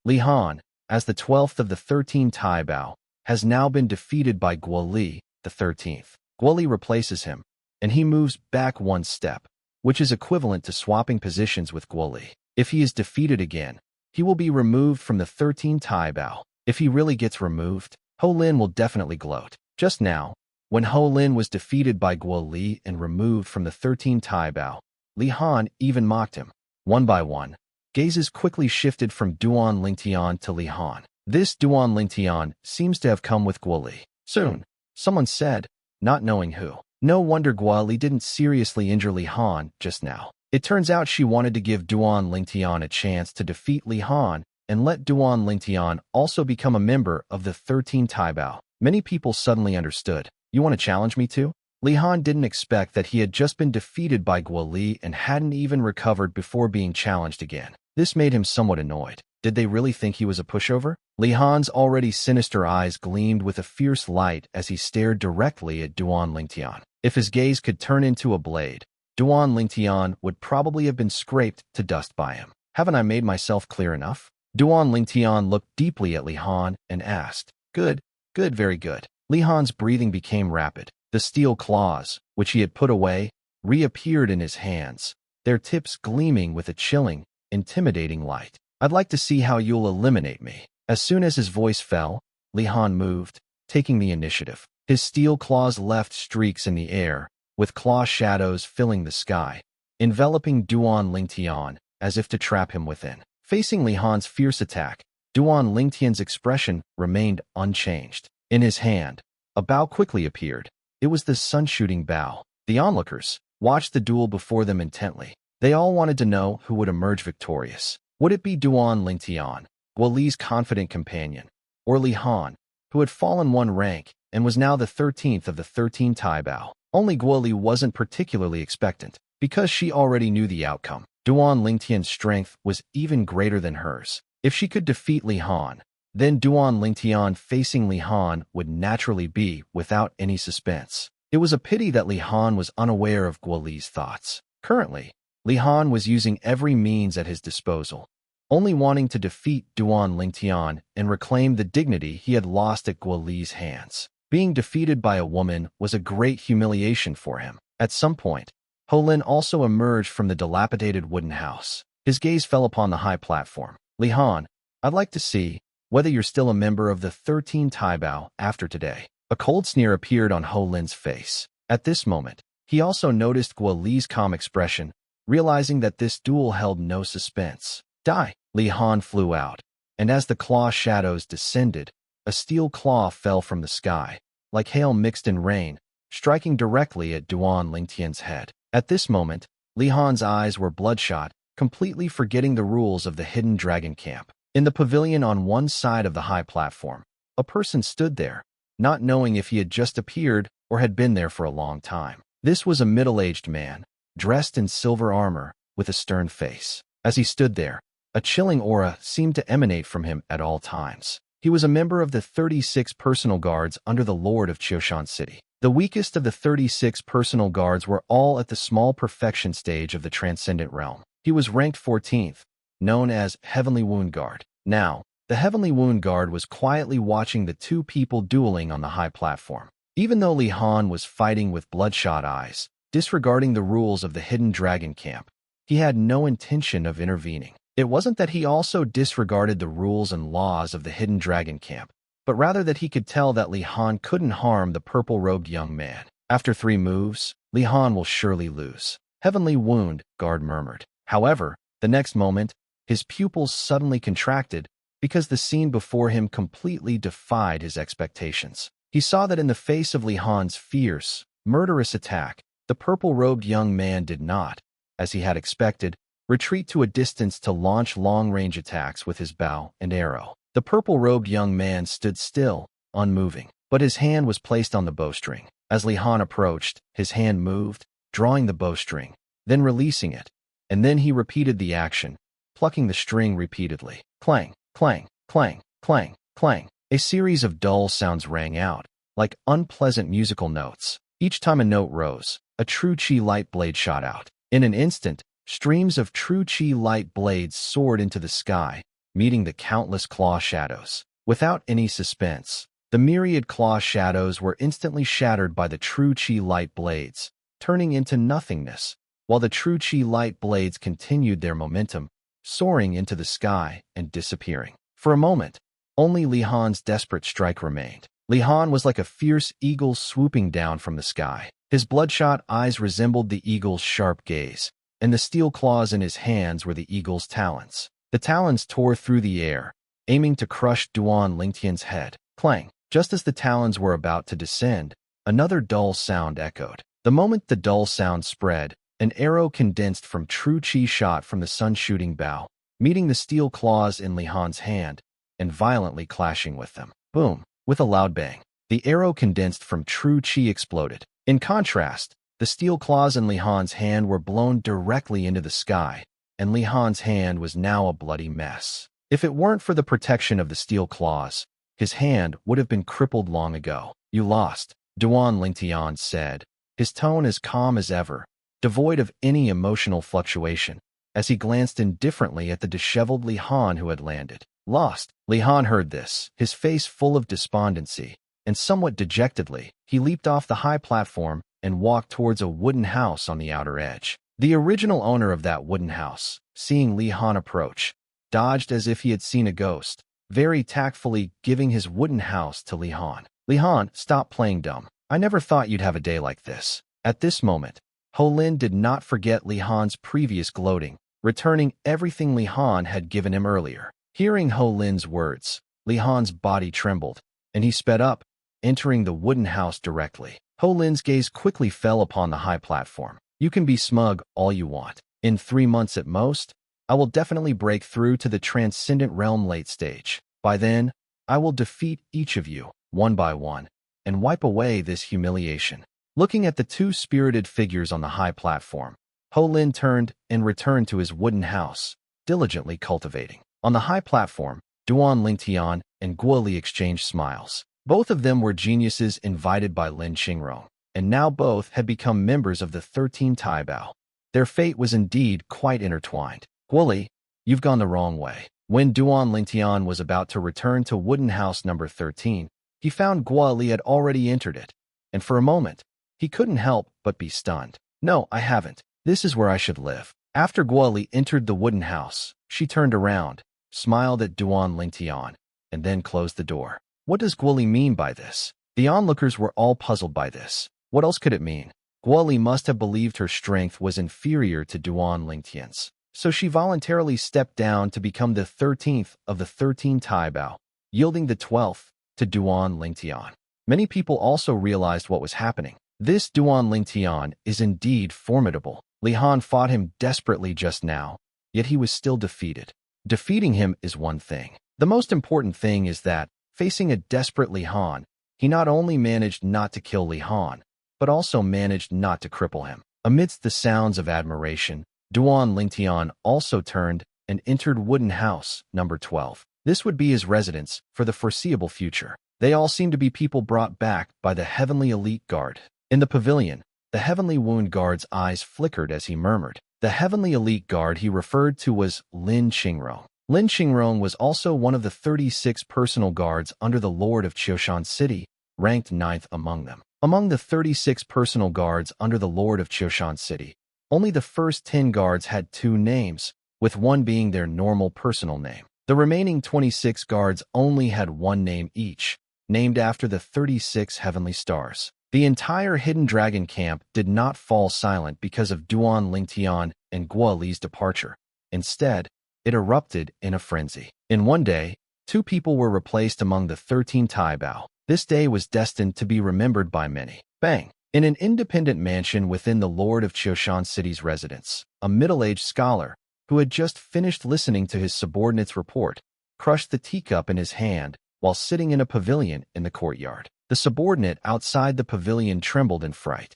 Li Han, as the 12th of the 13 Tai Bao, has now been defeated by Guo Li, the 13th. Guo Li replaces him, and he moves back one step, which is equivalent to swapping positions with Guo Li. If he is defeated again, he will be removed from the 13 Tai Bao. If he really gets removed, Ho Lin will definitely gloat. Just now, when Ho Lin was defeated by Guo Li and removed from the 13 Tai Bao, Li Han even mocked him. One by one, gazes quickly shifted from Duan Lingtian to Li Han. This Duan Lingtian seems to have come with Guo Li. Soon, someone said, not knowing who. No wonder Guo Li didn't seriously injure Li Han just now. It turns out she wanted to give Duan Lingtian a chance to defeat Li Han and let Duan Lingtian also become a member of the 13 Tai Bao. Many people suddenly understood. You want to challenge me too? Li Han didn't expect that he had just been defeated by Guo Li and hadn't even recovered before being challenged again. This made him somewhat annoyed. Did they really think he was a pushover? Li Han's already sinister eyes gleamed with a fierce light as he stared directly at Duan Lingtian. If his gaze could turn into a blade, Duan Lingtian would probably have been scraped to dust by him. Haven't I made myself clear enough? Duan Lingtian looked deeply at Li Han and asked, Good, very good. Li Han's breathing became rapid. The steel claws, which he had put away, reappeared in his hands, their tips gleaming with a chilling, intimidating light. I'd like to see how you'll eliminate me. As soon as his voice fell, Li Han moved, taking the initiative. His steel claws left streaks in the air, with claw shadows filling the sky, enveloping Duan Lingtian as if to trap him within. Facing Li Han's fierce attack, Duan Lingtian's expression remained unchanged. In his hand, a bao quickly appeared. It was the sun-shooting bao. The onlookers watched the duel before them intently. They all wanted to know who would emerge victorious. Would it be Duan Lingtian, Guo Li's confident companion, or Li Han, who had fallen one rank and was now the 13th of the 13 Tai Bao? Only Guo Li wasn't particularly expectant, because she already knew the outcome. Duan Lingtian's strength was even greater than hers. If she could defeat Li Han, then Duan Lingtian facing Li Han would naturally be without any suspense. It was a pity that Li Han was unaware of Guo Li's thoughts. Currently, Li Han was using every means at his disposal, only wanting to defeat Duan Lingtian and reclaim the dignity he had lost at Guo Li's hands. Being defeated by a woman was a great humiliation for him. At some point, Ho Lin also emerged from the dilapidated wooden house. His gaze fell upon the high platform. Li Han, I'd like to see whether you're still a member of the 13 Tai Bao after today. A cold sneer appeared on Ho Lin's face. At this moment, he also noticed Guo Li's calm expression, realizing that this duel held no suspense. Die! Li Han flew out, and as the claw shadows descended, a steel claw fell from the sky, like hail mixed in rain, striking directly at Duan Lingtian's head. At this moment, Li Han's eyes were bloodshot, completely forgetting the rules of the hidden dragon camp. In the pavilion on one side of the high platform, a person stood there, not knowing if he had just appeared or had been there for a long time. This was a middle-aged man, dressed in silver armor, with a stern face. As he stood there, a chilling aura seemed to emanate from him at all times. He was a member of the 36 personal guards under the Lord of Qiushan City. The weakest of the 36 personal guards were all at the small perfection stage of the transcendent realm. He was ranked 14th, known as Heavenly Wound Guard. Now, the Heavenly Wound Guard was quietly watching the two people dueling on the high platform. Even though Li Han was fighting with bloodshot eyes, disregarding the rules of the hidden dragon camp, he had no intention of intervening. It wasn't that he also disregarded the rules and laws of the hidden dragon camp, but rather that he could tell that Li Han couldn't harm the purple-robed young man. After 3 moves, Li Han will surely lose. Heavenly Wound Guard murmured. However, the next moment, his pupils suddenly contracted because the scene before him completely defied his expectations. He saw that in the face of Li Han's fierce, murderous attack, the purple-robed young man did not, as he had expected, retreat to a distance to launch long-range attacks with his bow and arrow. The purple-robed young man stood still, unmoving, but his hand was placed on the bowstring. As Li Han approached, his hand moved, drawing the bowstring, then releasing it, and then he repeated the action, plucking the string repeatedly. Clang, clang, clang, clang, clang. A series of dull sounds rang out, like unpleasant musical notes. Each time a note rose, a true chi light blade shot out. In an instant, streams of true chi light blades soared into the sky, meeting the countless claw shadows. Without any suspense, the myriad claw shadows were instantly shattered by the true chi light blades, turning into nothingness, while the true chi light blades continued their momentum, soaring into the sky and disappearing. For a moment, only Li Han's desperate strike remained. Li Han was like a fierce eagle swooping down from the sky. His bloodshot eyes resembled the eagle's sharp gaze, and the steel claws in his hands were the eagle's talons. The talons tore through the air, aiming to crush Duan Lingtian's head. Clang! Just as the talons were about to descend, another dull sound echoed. The moment the dull sound spread, an arrow condensed from true chi shot from the sun-shooting bow, meeting the steel claws in Li Han's hand and violently clashing with them. Boom! With a loud bang, the arrow condensed from true chi exploded. In contrast, the steel claws in Li Han's hand were blown directly into the sky, and Li Han's hand was now a bloody mess. If it weren't for the protection of the steel claws, his hand would have been crippled long ago. You lost, Duan Lingtian said, his tone as calm as ever, devoid of any emotional fluctuation, as he glanced indifferently at the disheveled Li Han who had landed. Lost. Li Han heard this, his face full of despondency, and somewhat dejectedly, he leaped off the high platform and walked towards a wooden house on the outer edge. The original owner of that wooden house, seeing Li Han approach, dodged as if he had seen a ghost, very tactfully giving his wooden house to Li Han. Li Han, stop playing dumb. I never thought you'd have a day like this. At this moment, Ho Lin did not forget Li Han's previous gloating, returning everything Li Han had given him earlier. Hearing Ho Lin's words, Li Han's body trembled, and he sped up, entering the wooden house directly. Ho Lin's gaze quickly fell upon the high platform. You can be smug all you want. In 3 months at most, I will definitely break through to the transcendent realm late stage. By then, I will defeat each of you, one by one, and wipe away this humiliation. Looking at the two spirited figures on the high platform, Ho Lin turned and returned to his wooden house, diligently cultivating. On the high platform, Duan Lingtian and Guo Li exchanged smiles. Both of them were geniuses invited by Lin Qingrong, and now both had become members of the 13 Taibao. Their fate was indeed quite intertwined. Guo Li, you've gone the wrong way. When Duan Lingtian was about to return to wooden house number 13, he found Guo Li had already entered it, and for a moment, he couldn't help but be stunned. No, I haven't. This is where I should live. After Guo Li entered the wooden house, she turned around, smiled at Duan Lingtian, and then closed the door. What does Guo Li mean by this? The onlookers were all puzzled by this. What else could it mean? Guo Li must have believed her strength was inferior to Duan Lingtian's, so she voluntarily stepped down to become the 13th of the 13 Taibao, yielding the 12th to Duan Lingtian. Many people also realized what was happening. This Duan Lingtian is indeed formidable. Li Han fought him desperately just now, yet he was still defeated. Defeating him is one thing. The most important thing is that, facing a desperate Li Han, he not only managed not to kill Li Han, but also managed not to cripple him. Amidst the sounds of admiration, Duan Lingtian also turned and entered wooden house number 12. This would be his residence for the foreseeable future. They all seemed to be people brought back by the Heavenly Elite Guard. In the pavilion, the Heavenly Wound Guard's eyes flickered as he murmured. The Heavenly Elite Guard he referred to was Lin Qingrong. Lin Qingrong was also one of the 36 personal guards under the Lord of Qiushan City, ranked 9th among them. Among the 36 personal guards under the Lord of Qiushan City, only the first 10 guards had 2 names, with one being their normal personal name. The remaining 26 guards only had 1 name each, named after the 36 heavenly stars. The entire Hidden Dragon camp did not fall silent because of Duan Lingtian and Guo Li's departure. Instead, it erupted in a frenzy. In one day, 2 people were replaced among the 13 Taibao. This day was destined to be remembered by many. Bang! In an independent mansion within the Lord of Qiushan City's residence, a middle-aged scholar, who had just finished listening to his subordinate's report, crushed the teacup in his hand while sitting in a pavilion in the courtyard. The subordinate outside the pavilion trembled in fright.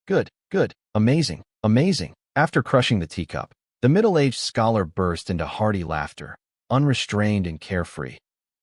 Good, amazing. After crushing the teacup, the middle-aged scholar burst into hearty laughter, unrestrained and carefree.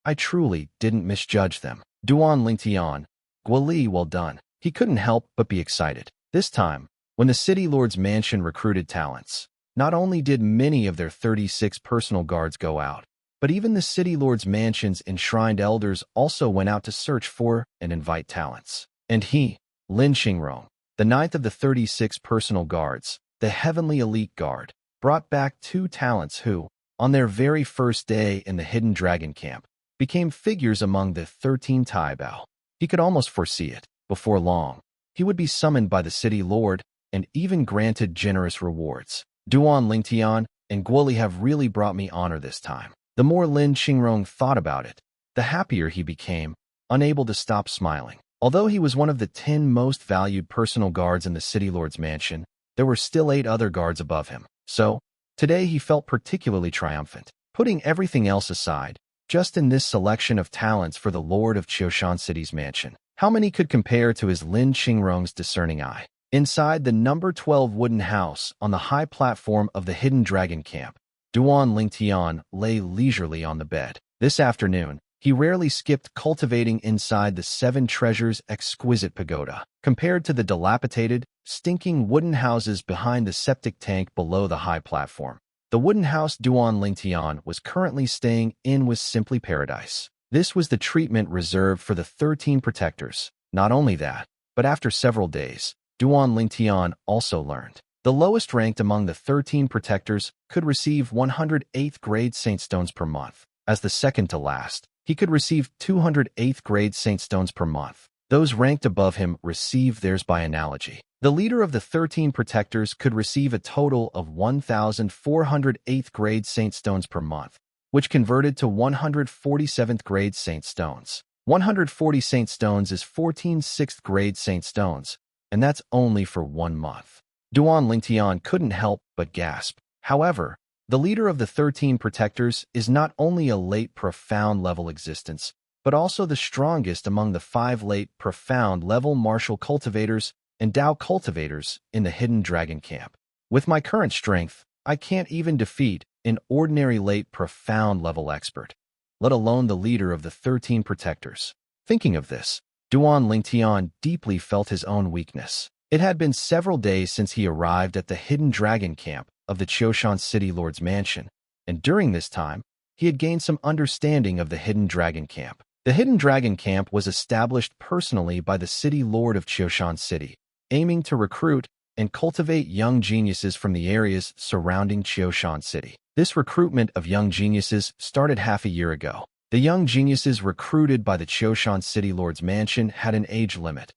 I truly didn't misjudge them. Duan Lingtian, Guo Li, well done. He couldn't help but be excited. This time, when the city lord's mansion recruited talents, not only did many of their 36 personal guards go out, But even the city lord's mansion's enshrined elders also went out to search for and invite talents. And he, Lin Xingrong, the ninth of the 36 personal guards, the heavenly elite guard, brought back 2 talents who, on their very first day in the Hidden Dragon Camp, became figures among the 13 Taibao. He could almost foresee it. Before long, he would be summoned by the city lord and even granted generous rewards. Duan Lingtian and Guoli have really brought me honor this time. The more Lin Xingrong thought about it, the happier he became, unable to stop smiling. Although he was one of the 10 most valued personal guards in the city lord's mansion, there were still 8 other guards above him. So, today he felt particularly triumphant. Putting everything else aside, just in this selection of talents for the lord of Qiushan City's mansion, how many could compare to his Lin Xingrong's discerning eye? Inside the number 12 wooden house on the high platform of the Hidden Dragon Camp, Duan Lingtian lay leisurely on the bed. This afternoon, he rarely skipped cultivating inside the 7 treasures exquisite pagoda. Compared to the dilapidated, stinking wooden houses behind the septic tank below the high platform, the wooden house Duan Lingtian was currently staying in was simply paradise. This was the treatment reserved for the 13 protectors. Not only that, but after several days, Duan Lingtian also learned the lowest ranked among the 13 protectors could receive 108th grade Saint Stones per month. As the second to last, he could receive 208th grade Saint Stones per month. Those ranked above him received theirs by analogy. The leader of the 13 protectors could receive a total of 1,408th grade Saint Stones per month, which converted to 147th grade Saint Stones. 140 Saint Stones is 14 6th grade Saint Stones, and that's only for 1 month. Duan Lingtian couldn't help but gasp. However, the leader of the 13 protectors is not only a late profound level existence, but also the strongest among the 5 late profound level martial cultivators and Dao cultivators in the Hidden Dragon Camp. With my current strength, I can't even defeat an ordinary late profound level expert, let alone the leader of the 13 protectors. Thinking of this, Duan Lingtian deeply felt his own weakness. It had been several days since he arrived at the Hidden Dragon Camp of the Qiushan City Lord's mansion, and during this time, he had gained some understanding of the Hidden Dragon Camp. The Hidden Dragon Camp was established personally by the City Lord of Qiushan City, aiming to recruit and cultivate young geniuses from the areas surrounding Qiushan City. This recruitment of young geniuses started half a year ago. The young geniuses recruited by the Qiushan City Lord's mansion had an age limit.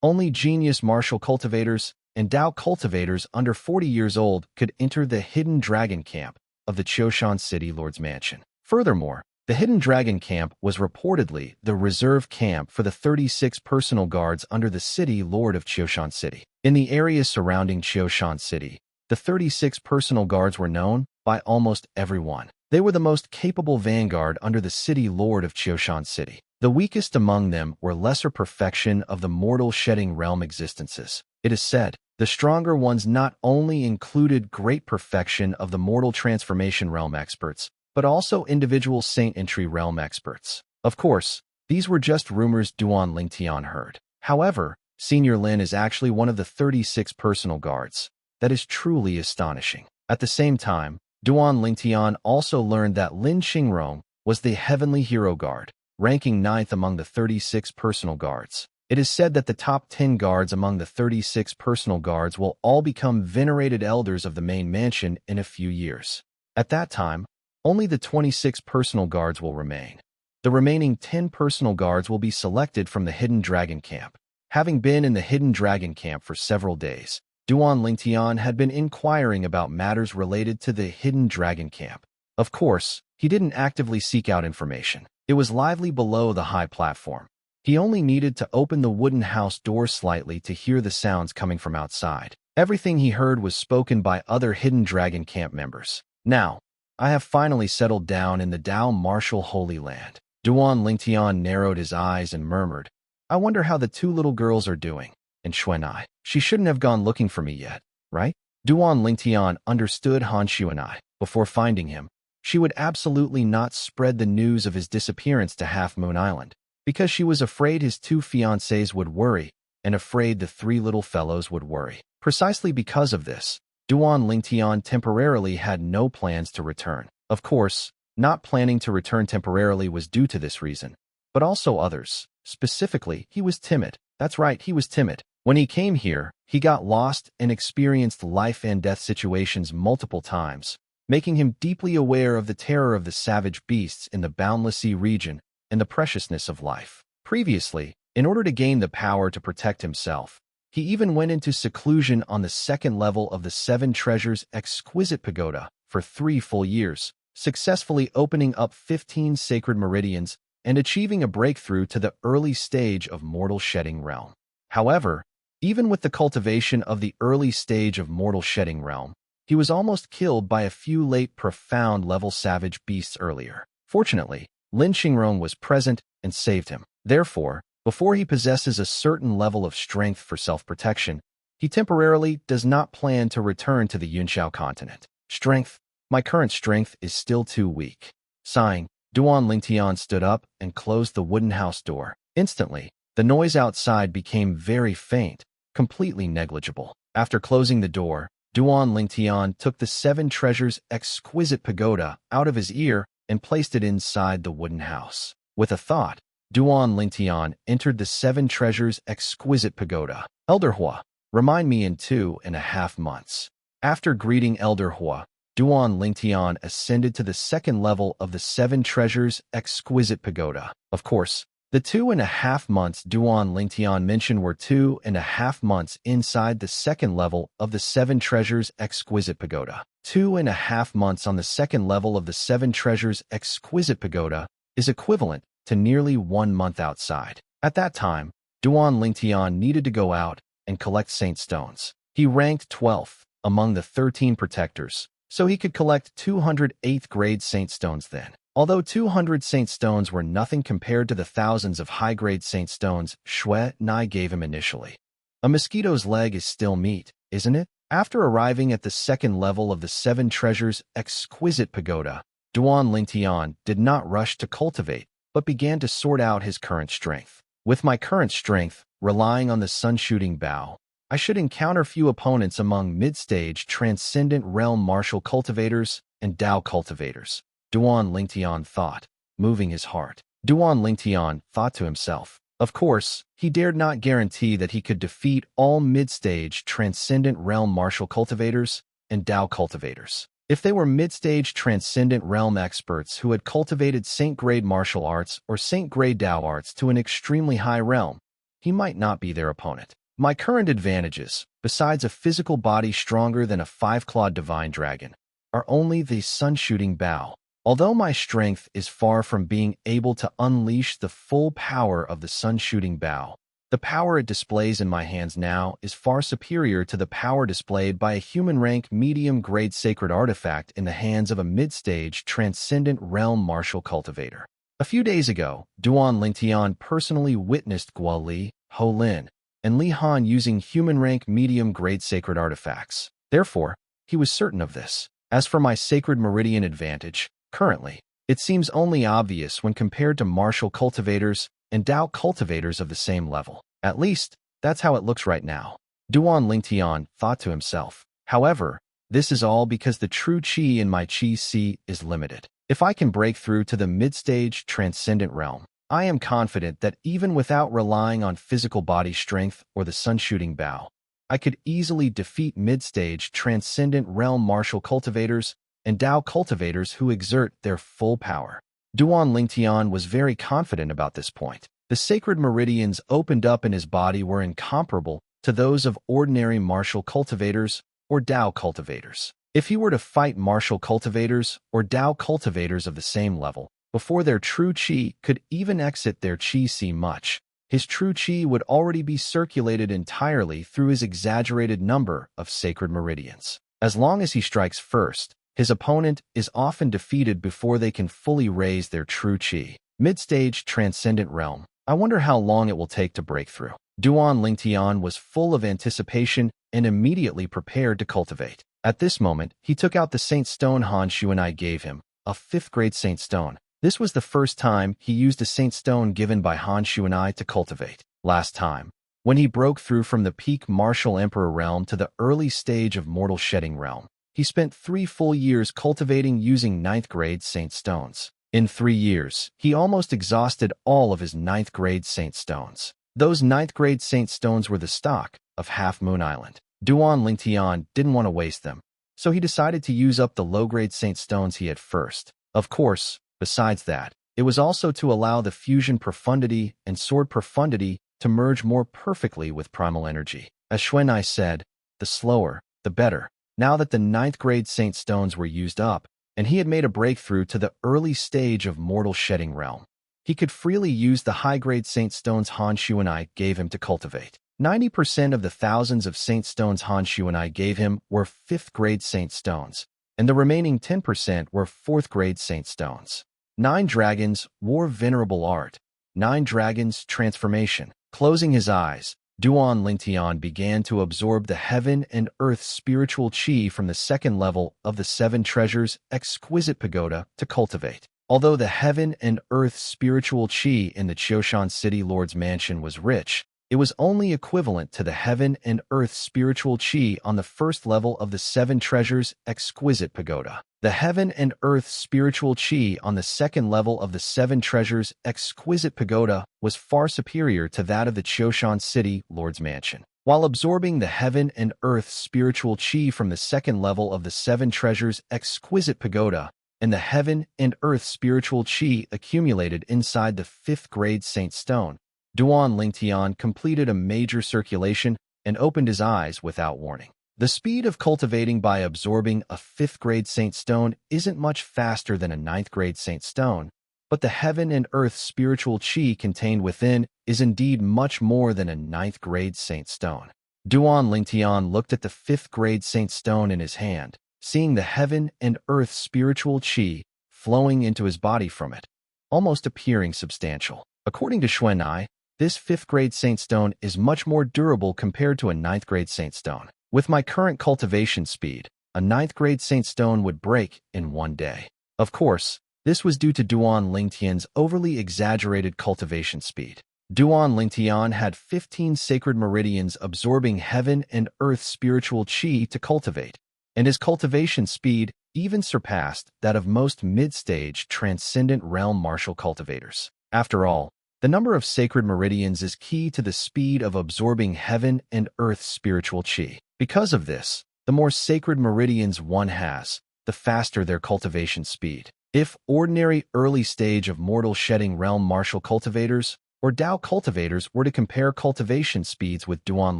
Only genius martial cultivators and Dao cultivators under 40 years old could enter the Hidden Dragon Camp of the Qiushan City Lord's mansion. Furthermore, the Hidden Dragon Camp was reportedly the reserve camp for the 36 personal guards under the City Lord of Qiushan City. In the areas surrounding Qiushan City, the 36 personal guards were known by almost everyone. They were the most capable vanguard under the City Lord of Qiushan City. The weakest among them were lesser perfection of the mortal shedding realm existences. It is said, the stronger ones not only included great perfection of the mortal transformation realm experts, but also individual saint entry realm experts. Of course, these were just rumors Duan Lingtian heard. However, Senior Lin is actually one of the 36 personal guards. That is truly astonishing. At the same time, Duan Lingtian also learned that Lin Xingrong was the heavenly hero guard, ranking 9th among the 36 personal guards. It is said that the top 10 guards among the 36 personal guards will all become venerated elders of the main mansion in a few years. At that time, only the 26 personal guards will remain. The remaining 10 personal guards will be selected from the Hidden Dragon Camp. Having been in the Hidden Dragon Camp for several days, Duan Lingtian had been inquiring about matters related to the Hidden Dragon Camp. Of course, he didn't actively seek out information. It was lively below the high platform. He only needed to open the wooden house door slightly to hear the sounds coming from outside. Everything he heard was spoken by other Hidden Dragon Camp members. Now, I have finally settled down in the Dao martial Holy Land. Duan Lingtian narrowed his eyes and murmured, I wonder how the 2 little girls are doing. And Xuanai, she shouldn't have gone looking for me yet, right? Duan Lingtian understood Han Xuanai. Before finding him, she would absolutely not spread the news of his disappearance to Half Moon Island, because she was afraid his 2 fiancés would worry, and afraid the 3 little fellows would worry. Precisely because of this, Duan Lingtian temporarily had no plans to return. Of course, not planning to return temporarily was due to this reason, but also others. Specifically, he was timid. That's right, he was timid. When he came here, he got lost and experienced life and death situations multiple times, making him deeply aware of the terror of the savage beasts in the boundless sea region and the preciousness of life. Previously, in order to gain the power to protect himself, he even went into seclusion on the second level of the Seven Treasures Exquisite Pagoda for 3 full years, successfully opening up 15 sacred meridians and achieving a breakthrough to the early stage of Mortal Shedding Realm. However, even with the cultivation of the early stage of Mortal Shedding Realm, he was almost killed by a few late profound level savage beasts earlier. Fortunately, Lin Qingrong was present and saved him. Therefore, before he possesses a certain level of strength for self-protection, he temporarily does not plan to return to the Yunxiao continent. Strength. My current strength is still too weak. Sighing, Duan Lingtian stood up and closed the wooden house door. Instantly, the noise outside became very faint, completely negligible. After closing the door, Duan Lingtian took the Seven Treasures Exquisite Pagoda out of his ear and placed it inside the wooden house. With a thought, Duan Lingtian entered the Seven Treasures Exquisite Pagoda. Elder Hua, remind me in 2.5 months. After greeting Elder Hua, Duan Lingtian ascended to the second level of the Seven Treasures Exquisite Pagoda. Of course, the 2.5 months Duan Lingtian mentioned were 2.5 months inside the second level of the Seven Treasures Exquisite Pagoda. 2.5 months on the second level of the Seven Treasures Exquisite Pagoda is equivalent to nearly 1 month outside. At that time, Duan Lingtian needed to go out and collect Saint Stones. He ranked 12th among the 13 protectors, so he could collect 208th grade Saint Stones then. Although 200 Saint Stones were nothing compared to the thousands of high-grade Saint Stones Shui Nai gave him initially. A mosquito's leg is still meat, isn't it? After arriving at the second level of the Seven Treasures Exquisite Pagoda, Duan Lingtian did not rush to cultivate, but began to sort out his current strength. With my current strength, relying on the sun-shooting bow, I should encounter few opponents among mid-stage Transcendent Realm Martial Cultivators and Dao Cultivators. Duan Lingtian thought, moving his heart. Duan Lingtian thought to himself. Of course, he dared not guarantee that he could defeat all mid-stage Transcendent Realm Martial Cultivators and Dao Cultivators. If they were mid-stage Transcendent Realm experts who had cultivated Saint-grade martial arts or Saint-grade Dao arts to an extremely high realm, he might not be their opponent. My current advantages, besides a physical body stronger than a 5-clawed divine dragon, are only the sun-shooting bow. Although my strength is far from being able to unleash the full power of the sun-shooting bow, the power it displays in my hands now is far superior to the power displayed by a human-rank medium-grade sacred artifact in the hands of a mid-stage Transcendent Realm Martial Cultivator. A few days ago, Duan Lingtian personally witnessed Guo Li, Ho Lin, and Li Han using human-rank medium-grade sacred artifacts. Therefore, he was certain of this. As for my sacred meridian advantage, currently, it seems only obvious when compared to martial cultivators and Dao cultivators of the same level. At least, that's how it looks right now. Duan Lingtian thought to himself. However, this is all because the true qi in my qi si is limited. If I can break through to the mid-stage Transcendent Realm, I am confident that even without relying on physical body strength or the sun-shooting bow, I could easily defeat mid-stage Transcendent Realm Martial Cultivators and Dao cultivators who exert their full power. Duan Lingtian was very confident about this point. The sacred meridians opened up in his body were incomparable to those of ordinary martial cultivators or Dao cultivators. If he were to fight martial cultivators or Dao cultivators of the same level, before their true qi could even exit their qi si much, his true qi would already be circulated entirely through his exaggerated number of sacred meridians. As long as he strikes first, his opponent is often defeated before they can fully raise their true qi. Mid-stage Transcendent Realm. I wonder how long it will take to break through. Duan Lingtian was full of anticipation and immediately prepared to cultivate. At this moment, he took out the Saint Stone Han Shuanai gave him, a 5th-grade Saint Stone. This was the first time he used a Saint Stone given by Han Shuanai to cultivate. Last time, when he broke through from the peak Martial Emperor realm to the early stage of Mortal Shedding realm, he spent 3 full years cultivating using 9th-grade saint stones. In 3 years, he almost exhausted all of his 9th-grade saint stones. Those 9th-grade saint stones were the stock of Half Moon Island. Duan Lingtian didn't want to waste them, so he decided to use up the low-grade saint stones he had first. Of course, besides that, it was also to allow the fusion profundity and sword profundity to merge more perfectly with primal energy. As Xuanai said, the slower, the better. Now that the 9th-grade saint stones were used up, and he had made a breakthrough to the early stage of mortal shedding realm, he could freely use the high-grade saint stones Han Xuanai gave him to cultivate. 90% of the thousands of saint stones Han Xuanai gave him were 5th-grade saint stones, and the remaining 10% were 4th-grade saint stones. 9 Dragons, War Venerable Art. 9 Dragons, Transformation. Closing his eyes, Duan Lingtian began to absorb the heaven and earth spiritual qi from the 2nd level of the 7 treasures exquisite pagoda to cultivate. Although the heaven and earth spiritual qi in the Qiushan City Lord's mansion was rich, it was only equivalent to the heaven and earth spiritual qi on the 1st level of the 7 treasures exquisite pagoda. The heaven and earth spiritual qi on the 2nd level of the 7 treasures exquisite pagoda was far superior to that of the Qiushan City Lord's mansion. While absorbing the heaven and earth spiritual qi from the 2nd level of the 7 treasures exquisite pagoda, and the heaven and earth spiritual qi accumulated inside the 5th-grade saint stone, Duan Lingtian completed a major circulation and opened his eyes without warning. The speed of cultivating by absorbing a 5th-grade saint stone isn't much faster than a 9th-grade saint stone, but the heaven and earth spiritual qi contained within is indeed much more than a 9th-grade saint stone. Duan Lingtian looked at the 5th-grade saint stone in his hand, seeing the heaven and earth spiritual qi flowing into his body from it, almost appearing substantial. According to Xuanai, this 5th-grade saint stone is much more durable compared to a 9th-grade saint stone. With my current cultivation speed, a 9th-grade saint stone would break in 1 day. Of course, this was due to Duan Lingtian's overly exaggerated cultivation speed. Duan Lingtian had 15 sacred meridians absorbing heaven and earth spiritual qi to cultivate, and his cultivation speed even surpassed that of most mid-stage transcendent realm martial cultivators. After all, the number of sacred meridians is key to the speed of absorbing heaven and earth spiritual qi. Because of this, the more sacred meridians one has, the faster their cultivation speed. If ordinary early stage of mortal shedding realm martial cultivators or Dao cultivators were to compare cultivation speeds with Duan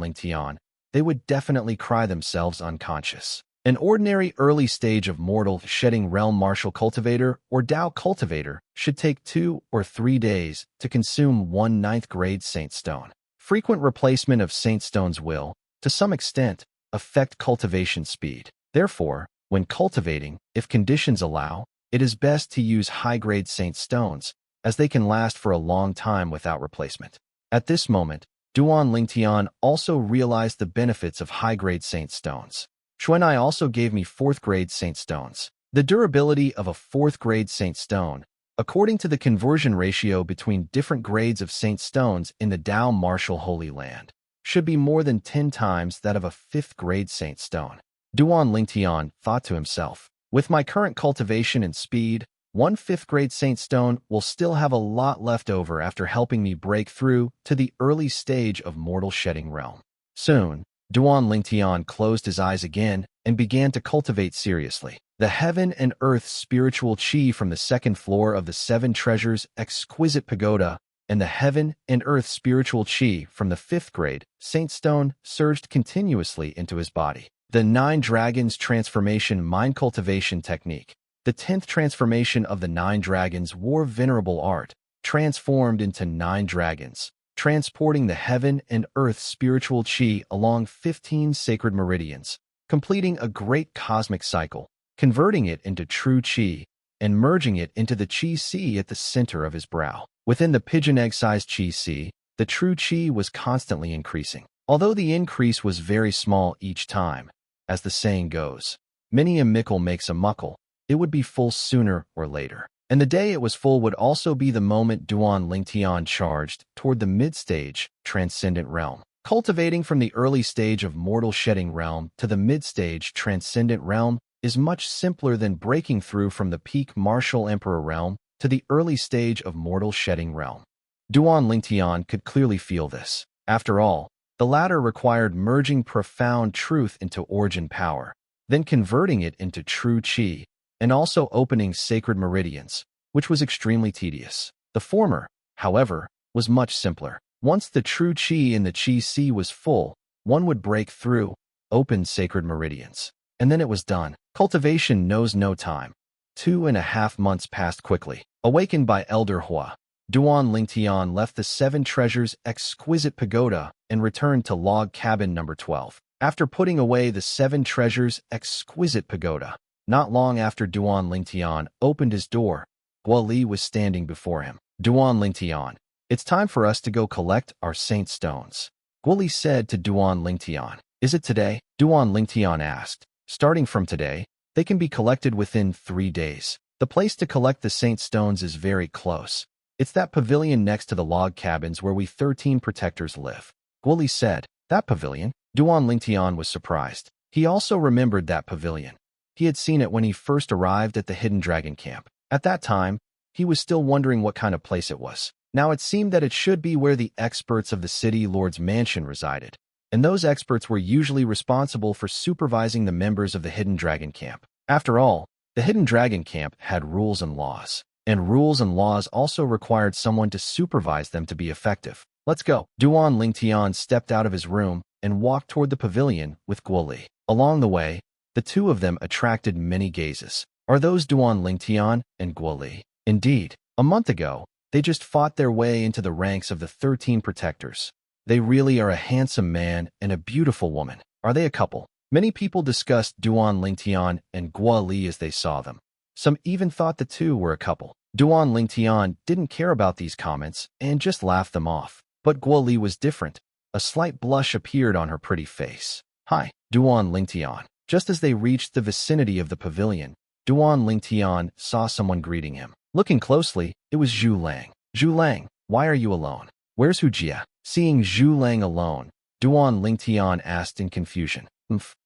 Lingtian, they would definitely cry themselves unconscious. An ordinary early stage of mortal shedding realm martial cultivator or Dao cultivator should take 2 or 3 days to consume 1 9th-grade saint stone. Frequent replacement of saint stones will, to some extent, affect cultivation speed. Therefore, when cultivating, if conditions allow, it is best to use high-grade saint stones, as they can last for a long time without replacement. At this moment, Duan Lingtian also realized the benefits of high-grade saint stones. Xuanai also gave me 4th-grade saint stones. The durability of a 4th-grade saint stone, according to the conversion ratio between different grades of saint stones in the Dao martial Holy Land, should be more than 10 times that of a 5th-grade saint stone. Duan Lingtian thought to himself, with my current cultivation and speed, 1 5th-grade saint stone will still have a lot left over after helping me break through to the early stage of mortal shedding realm. Soon, Duan Lingtian closed his eyes again and began to cultivate seriously. The heaven and earth spiritual qi from the 2nd floor of the 7 treasures exquisite pagoda and the heaven and earth spiritual qi from the 5th grade saint stone surged continuously into his body. The 9 Dragons Transformation Mind Cultivation Technique. The 10th transformation of the 9 Dragons War Venerable Art, transformed into 9 dragons, transporting the heaven and earth spiritual qi along 15 sacred meridians, completing a great cosmic cycle, converting it into true qi, and merging it into the qi sea at the center of his brow. Within the pigeon egg-sized qi sea, the true qi was constantly increasing. Although the increase was very small each time, as the saying goes, many a mickle makes a muckle, it would be full sooner or later. And the day it was full would also be the moment Duan Lingtian charged toward the mid-stage, transcendent realm. Cultivating from the early stage of mortal shedding realm to the mid-stage transcendent realm is much simpler than breaking through from the peak martial emperor realm to the early stage of mortal shedding realm. Duan Lingtian could clearly feel this. After all, the latter required merging profound truth into origin power, then converting it into true qi, and also opening sacred meridians, which was extremely tedious. The former, however, was much simpler. Once the true qi in the qi sea was full, one would break through, open sacred meridians, and then it was done. Cultivation knows no time. 2.5 months passed quickly. Awakened by Elder Hua, Duan Lingtian left the Seven Treasures exquisite pagoda and returned to log cabin number 12. After putting away the Seven Treasures exquisite pagoda, not long after Duan Lingtian opened his door, Guo Li was standing before him. Duan Lingtian, it's time for us to go collect our saint stones. Guo Li said to Duan Lingtian. Is it today? Duan Lingtian asked. Starting from today, they can be collected within 3 days. The place to collect the saint stones is very close. It's that pavilion next to the log cabins where we 13 protectors live. Guo Li said. That pavilion? Duan Lingtian was surprised. He also remembered that pavilion. He had seen it when he first arrived at the Hidden Dragon camp. At that time, he was still wondering what kind of place it was. Now it seemed that it should be where the experts of the city lord's mansion resided, and those experts were usually responsible for supervising the members of the Hidden Dragon camp. After all, the Hidden Dragon camp had rules and laws, and rules and laws also required someone to supervise them to be effective. Let's go. Duan Lingtian stepped out of his room and walked toward the pavilion with Guo Li. Along the way, the two of them attracted many gazes. Are those Duan Lingtian and Guo Li? Indeed, a month ago, they just fought their way into the ranks of the 13 protectors. They really are a handsome man and a beautiful woman. Are they a couple? Many people discussed Duan Lingtian and Guo Li as they saw them. Some even thought the two were a couple. Duan Lingtian didn't care about these comments and just laughed them off. But Guo Li was different. A slight blush appeared on her pretty face. Hi, Duan Lingtian. Just as they reached the vicinity of the pavilion, Duan Lingtian saw someone greeting him. Looking closely, it was Zhu Lang. Zhu Lang, why are you alone? Where's Hu Jia? Seeing Zhu Lang alone, Duan Lingtian asked in confusion.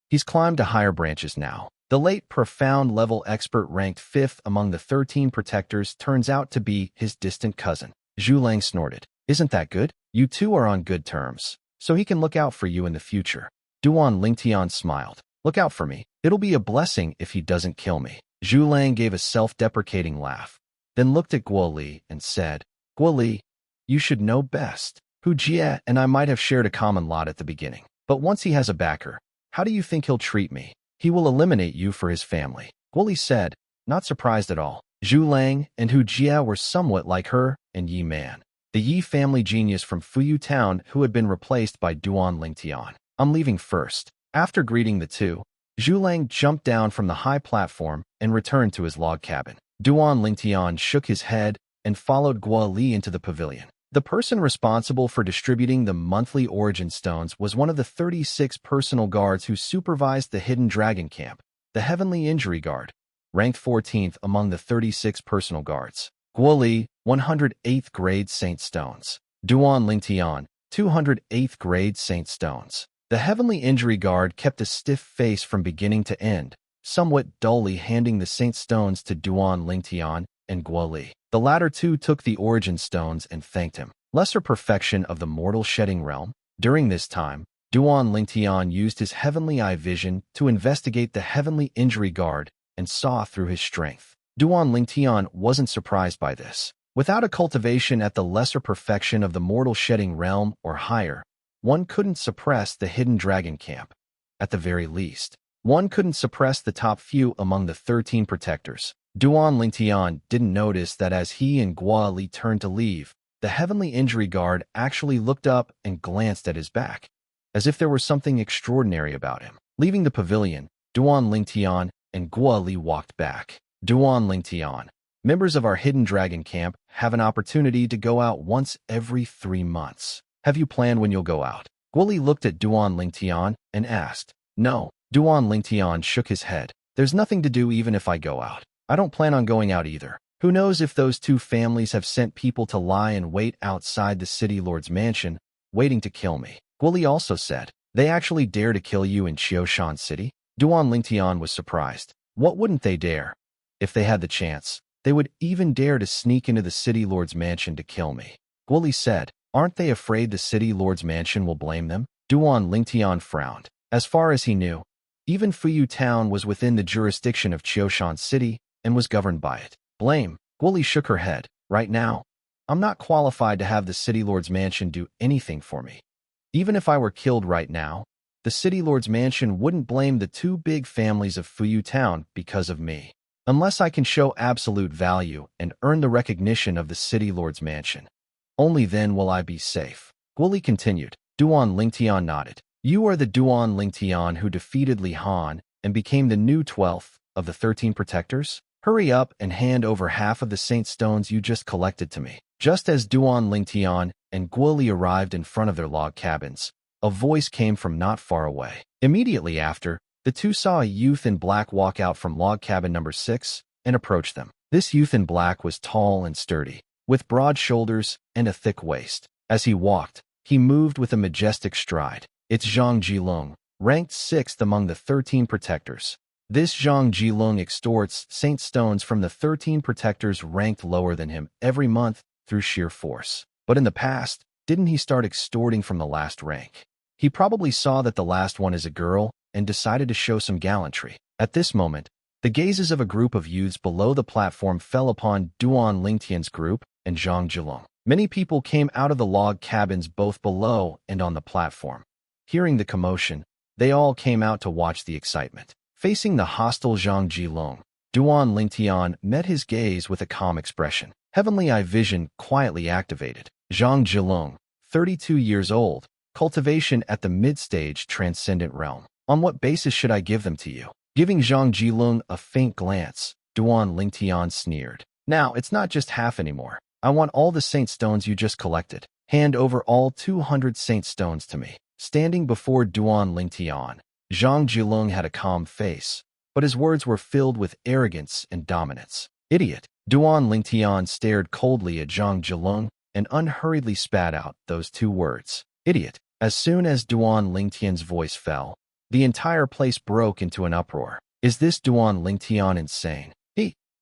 He's climbed to higher branches now. The late profound level expert ranked 5th among the 13 protectors turns out to be his distant cousin. Zhu Lang snorted. Isn't that good? You two are on good terms, so he can look out for you in the future. Duan Lingtian smiled. Look out for me. It'll be a blessing if he doesn't kill me. Zhu Lang gave a self-deprecating laugh, then looked at Guo Li and said, Guo Li, you should know best. Hu Jie and I might have shared a common lot at the beginning, but once he has a backer, how do you think he'll treat me? He will eliminate you for his family. Guo Li said, not surprised at all. Zhu Lang and Hu Jie were somewhat like her and Yi Man, the Yi family genius from Fuyu Town who had been replaced by Duan Lingtian. I'm leaving first. After greeting the two, Zhu Lang jumped down from the high platform and returned to his log cabin. Duan Lingtian shook his head and followed Guo Li into the pavilion. The person responsible for distributing the monthly origin stones was one of the 36 personal guards who supervised the Hidden Dragon camp, the Heavenly Injury Guard, ranked 14th among the 36 personal guards. Guo Li, 108th grade Saint Stones. Duan Lingtian, 208th grade Saint Stones. The Heavenly Injury Guard kept a stiff face from beginning to end, somewhat dully handing the Saint Stones to Duan Lingtian and Guo Li. The latter two took the origin stones and thanked him. Lesser perfection of the mortal shedding realm. During this time, Duan Lingtian used his heavenly eye vision to investigate the Heavenly Injury Guard and saw through his strength. Duan Lingtian wasn't surprised by this. Without a cultivation at the lesser perfection of the mortal shedding realm or higher, one couldn't suppress the Hidden Dragon camp. At the very least, one couldn't suppress the top few among the 13 protectors. Duan Lingtian didn't notice that as he and Guo Li turned to leave, the Heavenly Injury Guard actually looked up and glanced at his back, as if there were something extraordinary about him. Leaving the pavilion, Duan Lingtian and Guo Li walked back. Duan Lingtian, members of our Hidden Dragon camp have an opportunity to go out once every 3 months. Have you planned when you'll go out? Guo Li looked at Duan Lingtian and asked. No. Duan Lingtian shook his head. There's nothing to do even if I go out. I don't plan on going out either. Who knows if those two families have sent people to lie in wait outside the city lord's mansion, waiting to kill me. Guoli also said, they actually dare to kill you in Qiushan City? Duan Lingtian was surprised. What wouldn't they dare? If they had the chance, they would even dare to sneak into the city lord's mansion to kill me. Guoli said, aren't they afraid the city lord's mansion will blame them? Duan Lingtian frowned. As far as he knew, even Fuyu Town was within the jurisdiction of Qiushan City and was governed by it. Blame? Guoli shook her head. Right now, I'm not qualified to have the city lord's mansion do anything for me. Even if I were killed right now, the city lord's mansion wouldn't blame the two big families of Fuyu Town because of me. Unless I can show absolute value and earn the recognition of the city lord's mansion. Only then will I be safe. Guoli continued. Duan Lingtian nodded. You are the Duan Lingtian who defeated Li Han and became the new 12th of the 13 protectors? Hurry up and hand over half of the saint stones you just collected to me. Just as Duan Lingtian and Guoli arrived in front of their log cabins, a voice came from not far away. Immediately after, the two saw a youth in black walk out from log cabin number 6 and approach them. This youth in black was tall and sturdy, with broad shoulders and a thick waist. As he walked, he moved with a majestic stride. It's Zhang Jilong, ranked 6th among the 13 protectors. This Zhang Jilong extorts saint stones from the 13 protectors ranked lower than him every month through sheer force. But in the past, didn't he start extorting from the last rank? He probably saw that the last one is a girl and decided to show some gallantry. At this moment, the gazes of a group of youths below the platform fell upon Duan Lingtian's group and Zhang Jilong. Many people came out of the log cabins both below and on the platform. Hearing the commotion, they all came out to watch the excitement. Facing the hostile Zhang Jilong, Duan Lingtian met his gaze with a calm expression. Heavenly Eye vision quietly activated. Zhang Jilong, 32 years old, cultivation at the mid-stage transcendent realm. On what basis should I give them to you? Giving Zhang Jilong a faint glance, Duan Lingtian sneered. Now, it's not just half anymore. I want all the saint stones you just collected. Hand over all 200 saint stones to me. Standing before Duan Lingtian, Zhang Jilong had a calm face, but his words were filled with arrogance and dominance. Idiot! Duan Lingtian stared coldly at Zhang Jilong and unhurriedly spat out those two words. Idiot! As soon as Duan Lingtian's voice fell, the entire place broke into an uproar. Is this Duan Lingtian insane?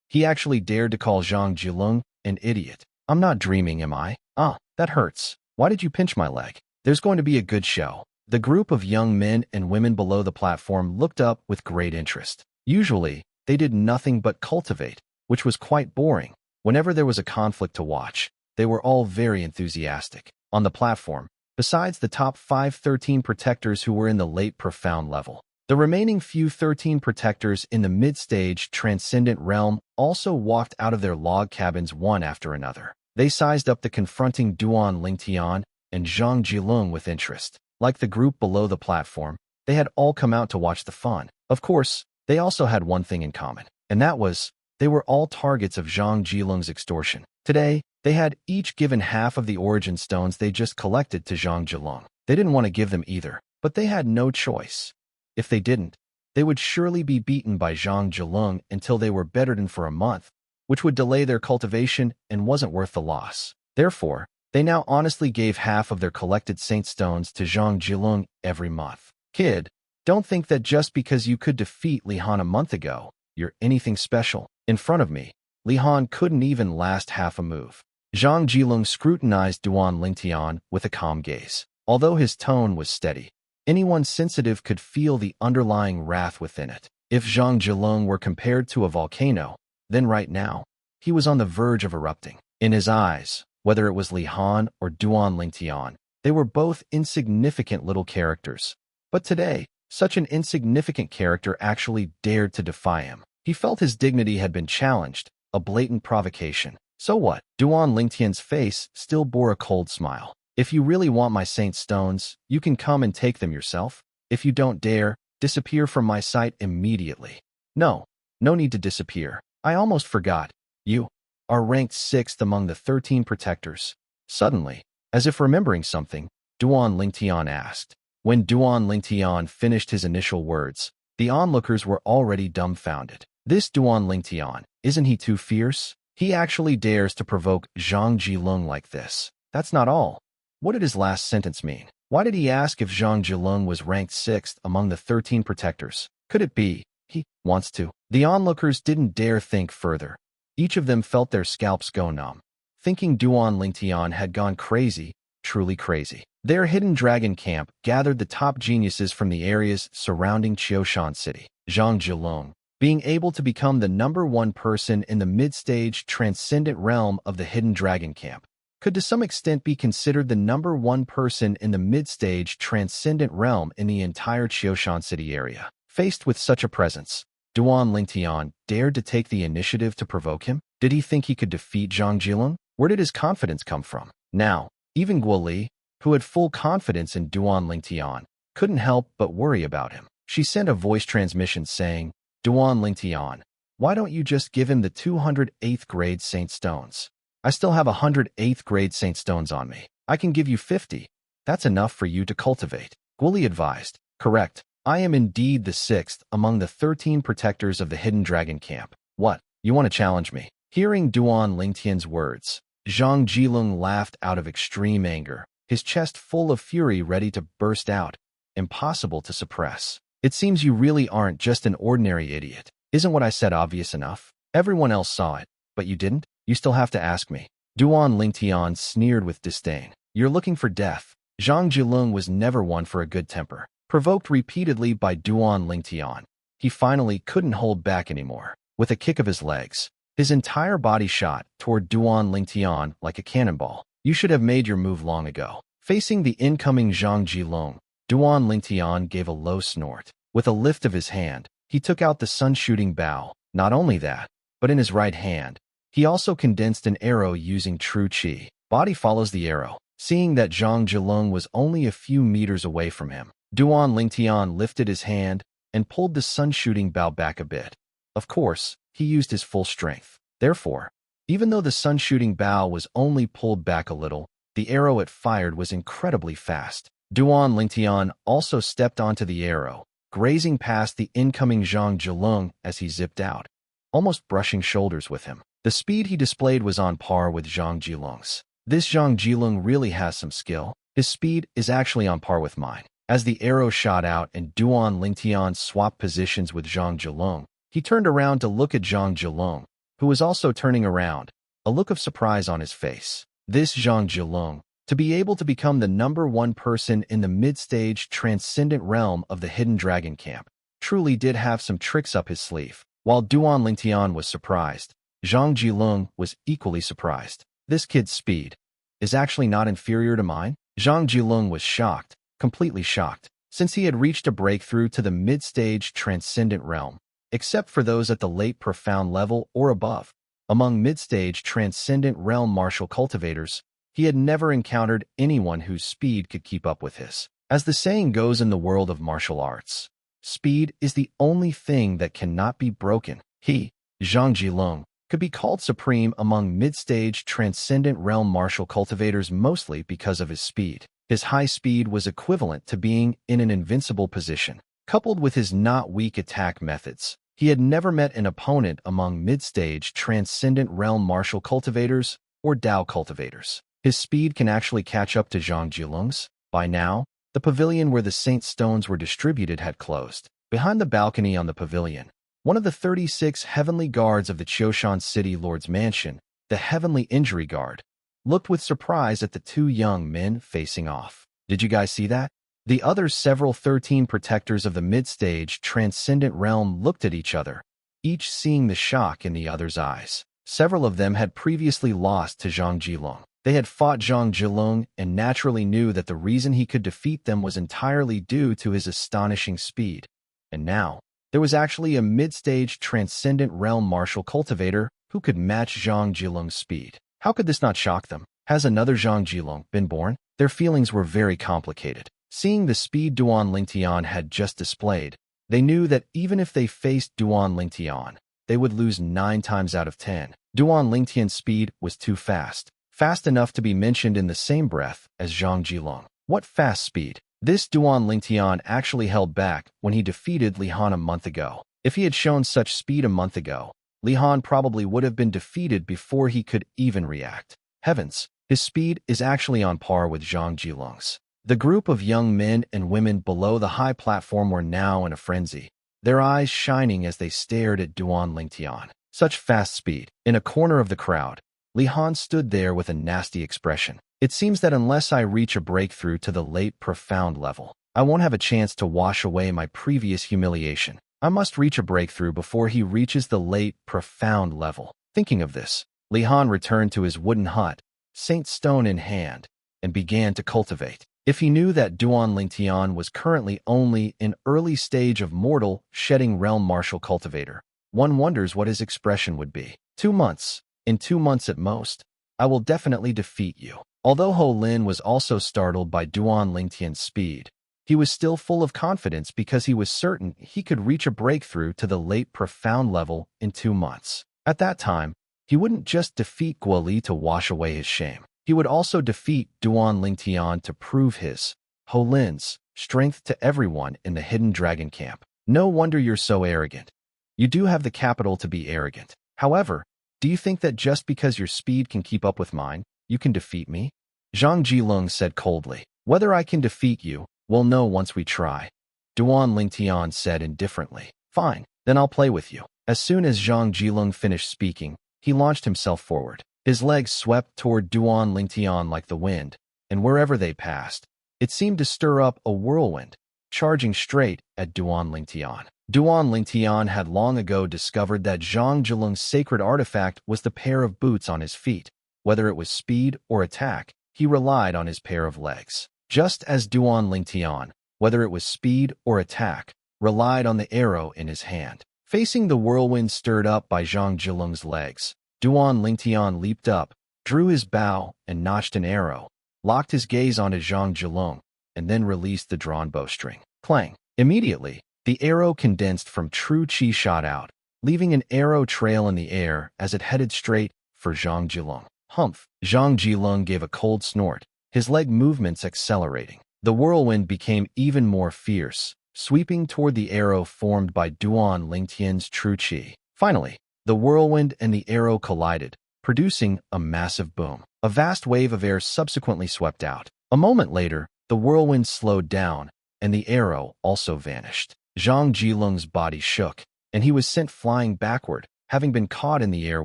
He actually dared to call Zhang Jilong an idiot. I'm not dreaming, am I? Ah, that hurts. Why did you pinch my leg? There's going to be a good show. The group of young men and women below the platform looked up with great interest. Usually, they did nothing but cultivate, which was quite boring. Whenever there was a conflict to watch, they were all very enthusiastic. On the platform, besides the top 13 protectors who were in the late profound level, the remaining few 13 protectors in the mid-stage transcendent realm also walked out of their log cabins one after another. They sized up the confronting Duan Lingtian and Zhang Jilong with interest. Like the group below the platform, they had all come out to watch the fun. Of course, they also had one thing in common, and that was, they were all targets of Zhang Jilong's extortion. Today, they had each given half of the origin stones they just collected to Zhang Jilong. They didn't want to give them either, but they had no choice. If they didn't, they would surely be beaten by Zhang Jilong until they were bettered for a month, which would delay their cultivation and wasn't worth the loss. Therefore, they now honestly gave half of their collected saint stones to Zhang Jilong every month. Kid, don't think that just because you could defeat Li Han a month ago, you're anything special. In front of me, Li Han couldn't even last half a move. Zhang Jilong scrutinized Duan Lingtian with a calm gaze. Although his tone was steady, anyone sensitive could feel the underlying wrath within it. If Zhang Jilong were compared to a volcano, then right now, he was on the verge of erupting. In his eyes, whether it was Li Han or Duan Lingtian, they were both insignificant little characters. But today, such an insignificant character actually dared to defy him. He felt his dignity had been challenged, a blatant provocation. So what? Duan Lingtian's face still bore a cold smile. If you really want my saint stones, you can come and take them yourself. If you don't dare, disappear from my sight immediately. No need to disappear. I almost forgot. You are ranked 6th among the 13 protectors. Suddenly, as if remembering something, Duan Lingtian asked. When Duan Lingtian finished his initial words, the onlookers were already dumbfounded. This Duan Lingtian, isn't he too fierce? He actually dares to provoke Zhang Jilong like this. That's not all. What did his last sentence mean? Why did he ask if Zhang Jilong was ranked 6th among the 13 protectors? Could it be he wants to? The onlookers didn't dare think further. Each of them felt their scalps go numb, thinking Duan Lingtian had gone crazy, truly crazy. Their hidden dragon camp gathered the top geniuses from the areas surrounding Qiushan City. Zhang Jilong, being able to become the #1 person in the mid-stage transcendent realm of the hidden dragon camp, could to some extent be considered the #1 person in the mid-stage transcendent realm in the entire Qiushan City area. Faced with such a presence, Duan Lingtian dared to take the initiative to provoke him? Did he think he could defeat Zhang Jilong? Where did his confidence come from? Now, even Guoli, who had full confidence in Duan Lingtian, couldn't help but worry about him. She sent a voice transmission saying, "Duan Lingtian, why don't you just give him the 208th grade Saint Stones? I still have 108th grade Saint Stones on me. I can give you 50. That's enough for you to cultivate." Guoli advised. "Correct. I am indeed the 6th among the 13 protectors of the hidden dragon camp. What? You want to challenge me?" Hearing Duan Lingtian's words, Zhang Jilong laughed out of extreme anger, his chest full of fury ready to burst out, impossible to suppress. "It seems you really aren't just an ordinary idiot. Isn't what I said obvious enough? Everyone else saw it, but you didn't? You still have to ask me." Duan Lingtian sneered with disdain. "You're looking for death." Zhang Jilong was never one for a good temper. Provoked repeatedly by Duan Lingtian, he finally couldn't hold back anymore. With a kick of his legs, his entire body shot toward Duan Lingtian like a cannonball. "You should have made your move long ago." Facing the incoming Zhang Jilong, Duan Lingtian gave a low snort. With a lift of his hand, he took out the sun-shooting bow. Not only that, but in his right hand, he also condensed an arrow using true qi. Body follows the arrow. Seeing that Zhang Jilong was only a few meters away from him, Duan Lingtian lifted his hand and pulled the sun-shooting bow back a bit. Of course, he used his full strength. Therefore, even though the sun-shooting bow was only pulled back a little, the arrow it fired was incredibly fast. Duan Lingtian also stepped onto the arrow, grazing past the incoming Zhang Jilong as he zipped out, almost brushing shoulders with him. The speed he displayed was on par with Zhang Jilong's. This Zhang Jilong really has some skill. His speed is actually on par with mine. As the arrow shot out and Duan Lingtian swapped positions with Zhang Jilong, he turned around to look at Zhang Jilong, who was also turning around, a look of surprise on his face. This Zhang Jilong, to be able to become the #1 person in the mid-stage transcendent realm of the hidden dragon camp, truly did have some tricks up his sleeve. While Duan Lingtian was surprised, Zhang Jilong was equally surprised. This kid's speed is actually not inferior to mine? Zhang Jilong was shocked, completely shocked, since he had reached a breakthrough to the mid-stage transcendent realm, except for those at the late profound level or above. Among mid-stage transcendent realm martial cultivators, he had never encountered anyone whose speed could keep up with his. As the saying goes in the world of martial arts, speed is the only thing that cannot be broken. He, Zhang Jilong, could be called supreme among mid-stage transcendent realm martial cultivators mostly because of his speed. His high speed was equivalent to being in an invincible position. Coupled with his not weak attack methods, he had never met an opponent among mid-stage transcendent realm martial cultivators or Dao cultivators. His speed can actually catch up to Zhang Jilong's. By now, the pavilion where the Saint Stones were distributed had closed. Behind the balcony on the pavilion, one of the 36 heavenly guards of the Qiushan City Lord's mansion, the Heavenly Injury Guard, looked with surprise at the two young men facing off. Did you guys see that? The other several 13 protectors of the mid-stage transcendent realm looked at each other, each seeing the shock in the other's eyes. Several of them had previously lost to Zhang Jilong. They had fought Zhang Jilong and naturally knew that the reason he could defeat them was entirely due to his astonishing speed. And now, there was actually a mid-stage transcendent realm martial cultivator who could match Zhang Jilong's speed. How could this not shock them? Has another Zhang Jilong been born? Their feelings were very complicated. Seeing the speed Duan Lingtian had just displayed, they knew that even if they faced Duan Lingtian, they would lose 9 times out of 10. Duan Lingtian's speed was too fast. Fast enough to be mentioned in the same breath as Zhang Jilong. What fast speed? This Duan Lingtian actually held back when he defeated Li Han a month ago. If he had shown such speed a month ago, Li Han probably would have been defeated before he could even react. Heavens, his speed is actually on par with Zhang Jilong's. The group of young men and women below the high platform were now in a frenzy, their eyes shining as they stared at Duan Lingtian. Such fast speed. In a corner of the crowd, Li Han stood there with a nasty expression. It seems that unless I reach a breakthrough to the late profound level, I won't have a chance to wash away my previous humiliation. I must reach a breakthrough before he reaches the late profound level. Thinking of this, Li Han returned to his wooden hut, saint stone in hand, and began to cultivate. If he knew that Duan Lingtian was currently only in early stage of mortal shedding realm martial cultivator, one wonders what his expression would be. 2 months. In 2 months at most, I will definitely defeat you. Although Ho Lin was also startled by Duan Lingtian's speed, he was still full of confidence because he was certain he could reach a breakthrough to the late profound level in 2 months. At that time, he wouldn't just defeat Guoli to wash away his shame. He would also defeat Duan Lingtian to prove his, Ho Lin's, strength to everyone in the hidden dragon camp. No wonder you're so arrogant. You do have the capital to be arrogant. However, do you think that just because your speed can keep up with mine, you can defeat me? Zhang Jilung said coldly. Whether I can defeat you, we'll know once we try. Duan Lingtian said indifferently. Fine, then I'll play with you. As soon as Zhang Jilung finished speaking, he launched himself forward. His legs swept toward Duan Lingtian like the wind, and wherever they passed, it seemed to stir up a whirlwind, charging straight at Duan Lingtian. Duan Lingtian had long ago discovered that Zhang Jilung's sacred artifact was the pair of boots on his feet. Whether it was speed or attack, he relied on his pair of legs. Just as Duan Lingtian, whether it was speed or attack, relied on the arrow in his hand. Facing the whirlwind stirred up by Zhang Jilung's legs, Duan Lingtian leaped up, drew his bow, and notched an arrow, locked his gaze onto Zhang Jilung, and then released the drawn bowstring. Clang! Immediately, the arrow condensed from true chi shot out, leaving an arrow trail in the air as it headed straight for Zhang Jilung. Humph! Zhang Jilung gave a cold snort, his leg movements accelerating. The whirlwind became even more fierce, sweeping toward the arrow formed by Duan Lingtian's true chi. Finally, the whirlwind and the arrow collided, producing a massive boom. A vast wave of air subsequently swept out. A moment later, the whirlwind slowed down, and the arrow also vanished. Zhang Jilung's body shook, and he was sent flying backward, having been caught in the air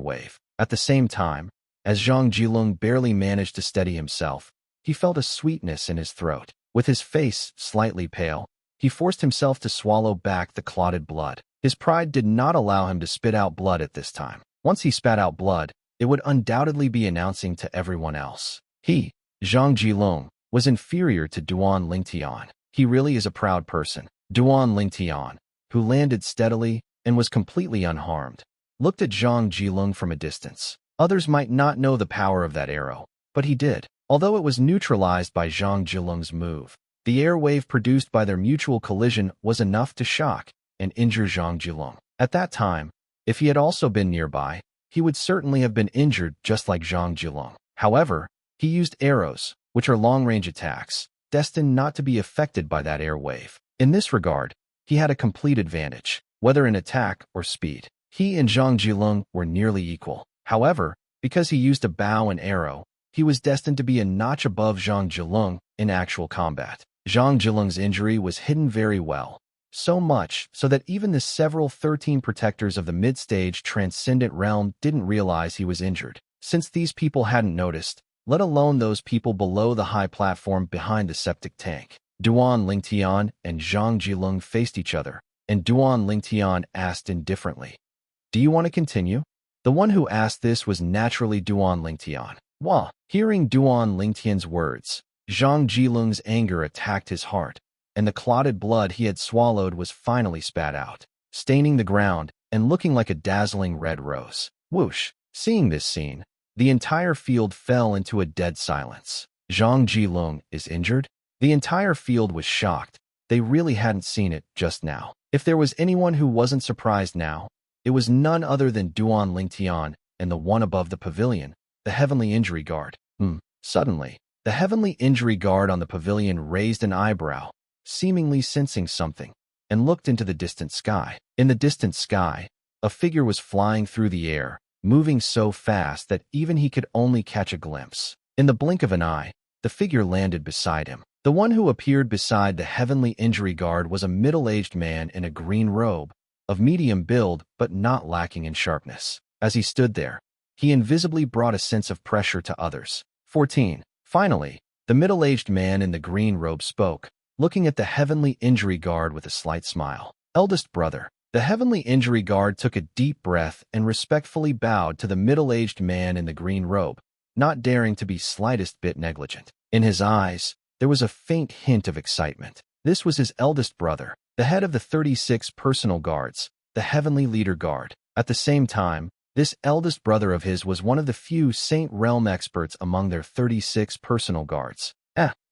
wave. At the same time, as Zhang Jilung barely managed to steady himself, he felt a sweetness in his throat. With his face slightly pale, he forced himself to swallow back the clotted blood. His pride did not allow him to spit out blood at this time. Once he spat out blood, it would undoubtedly be announcing to everyone else. He, Zhang Jilung, was inferior to Duan Lingtian. He really is a proud person. Duan Lingtian, who landed steadily and was completely unharmed, looked at Zhang Jilung from a distance. Others might not know the power of that arrow, but he did. Although it was neutralized by Zhang Jilung's move, the air wave produced by their mutual collision was enough to shock and injure Zhang Jilung. At that time, if he had also been nearby, he would certainly have been injured just like Zhang Jilung. However, he used arrows, which are long-range attacks, destined not to be affected by that air wave. In this regard, he had a complete advantage, whether in attack or speed. He and Zhang Jilung were nearly equal. However, because he used a bow and arrow, he was destined to be a notch above Zhang Jilung in actual combat. Zhang Jilung's injury was hidden very well, so much so that even the several 13 protectors of the mid-stage transcendent realm didn't realize he was injured. Since these people hadn't noticed, let alone those people below the high platform behind the septic tank. Duan Lingtian and Zhang Jilung faced each other, and Duan Lingtian asked indifferently, "Do you want to continue?" The one who asked this was naturally Duan Lingtian. Wah! Hearing Duan Lingtian's words, Zhang Jilung's anger attacked his heart, and the clotted blood he had swallowed was finally spat out, staining the ground and looking like a dazzling red rose. Whoosh! Seeing this scene, the entire field fell into a dead silence. Zhang Jilung is injured? The entire field was shocked. They really hadn't seen it just now. If there was anyone who wasn't surprised now, it was none other than Duan Lingtian and the one above the pavilion, the Heavenly Injury Guard. Suddenly, the Heavenly Injury Guard on the pavilion raised an eyebrow, seemingly sensing something, and looked into the distant sky. In the distant sky, a figure was flying through the air, moving so fast that even he could only catch a glimpse. In the blink of an eye, the figure landed beside him. The one who appeared beside the heavenly injury guard was a middle-aged man in a green robe, of medium build but not lacking in sharpness. As he stood there, he invisibly brought a sense of pressure to others. 14. Finally, the middle-aged man in the green robe spoke, looking at the heavenly injury guard with a slight smile. Eldest brother. The heavenly injury guard took a deep breath and respectfully bowed to the middle-aged man in the green robe, not daring to be slightest bit negligent. In his eyes, there was a faint hint of excitement. This was his eldest brother, the head of the 36 personal guards, the heavenly leader guard. At the same time, this eldest brother of his was one of the few Saint Realm experts among their 36 personal guards.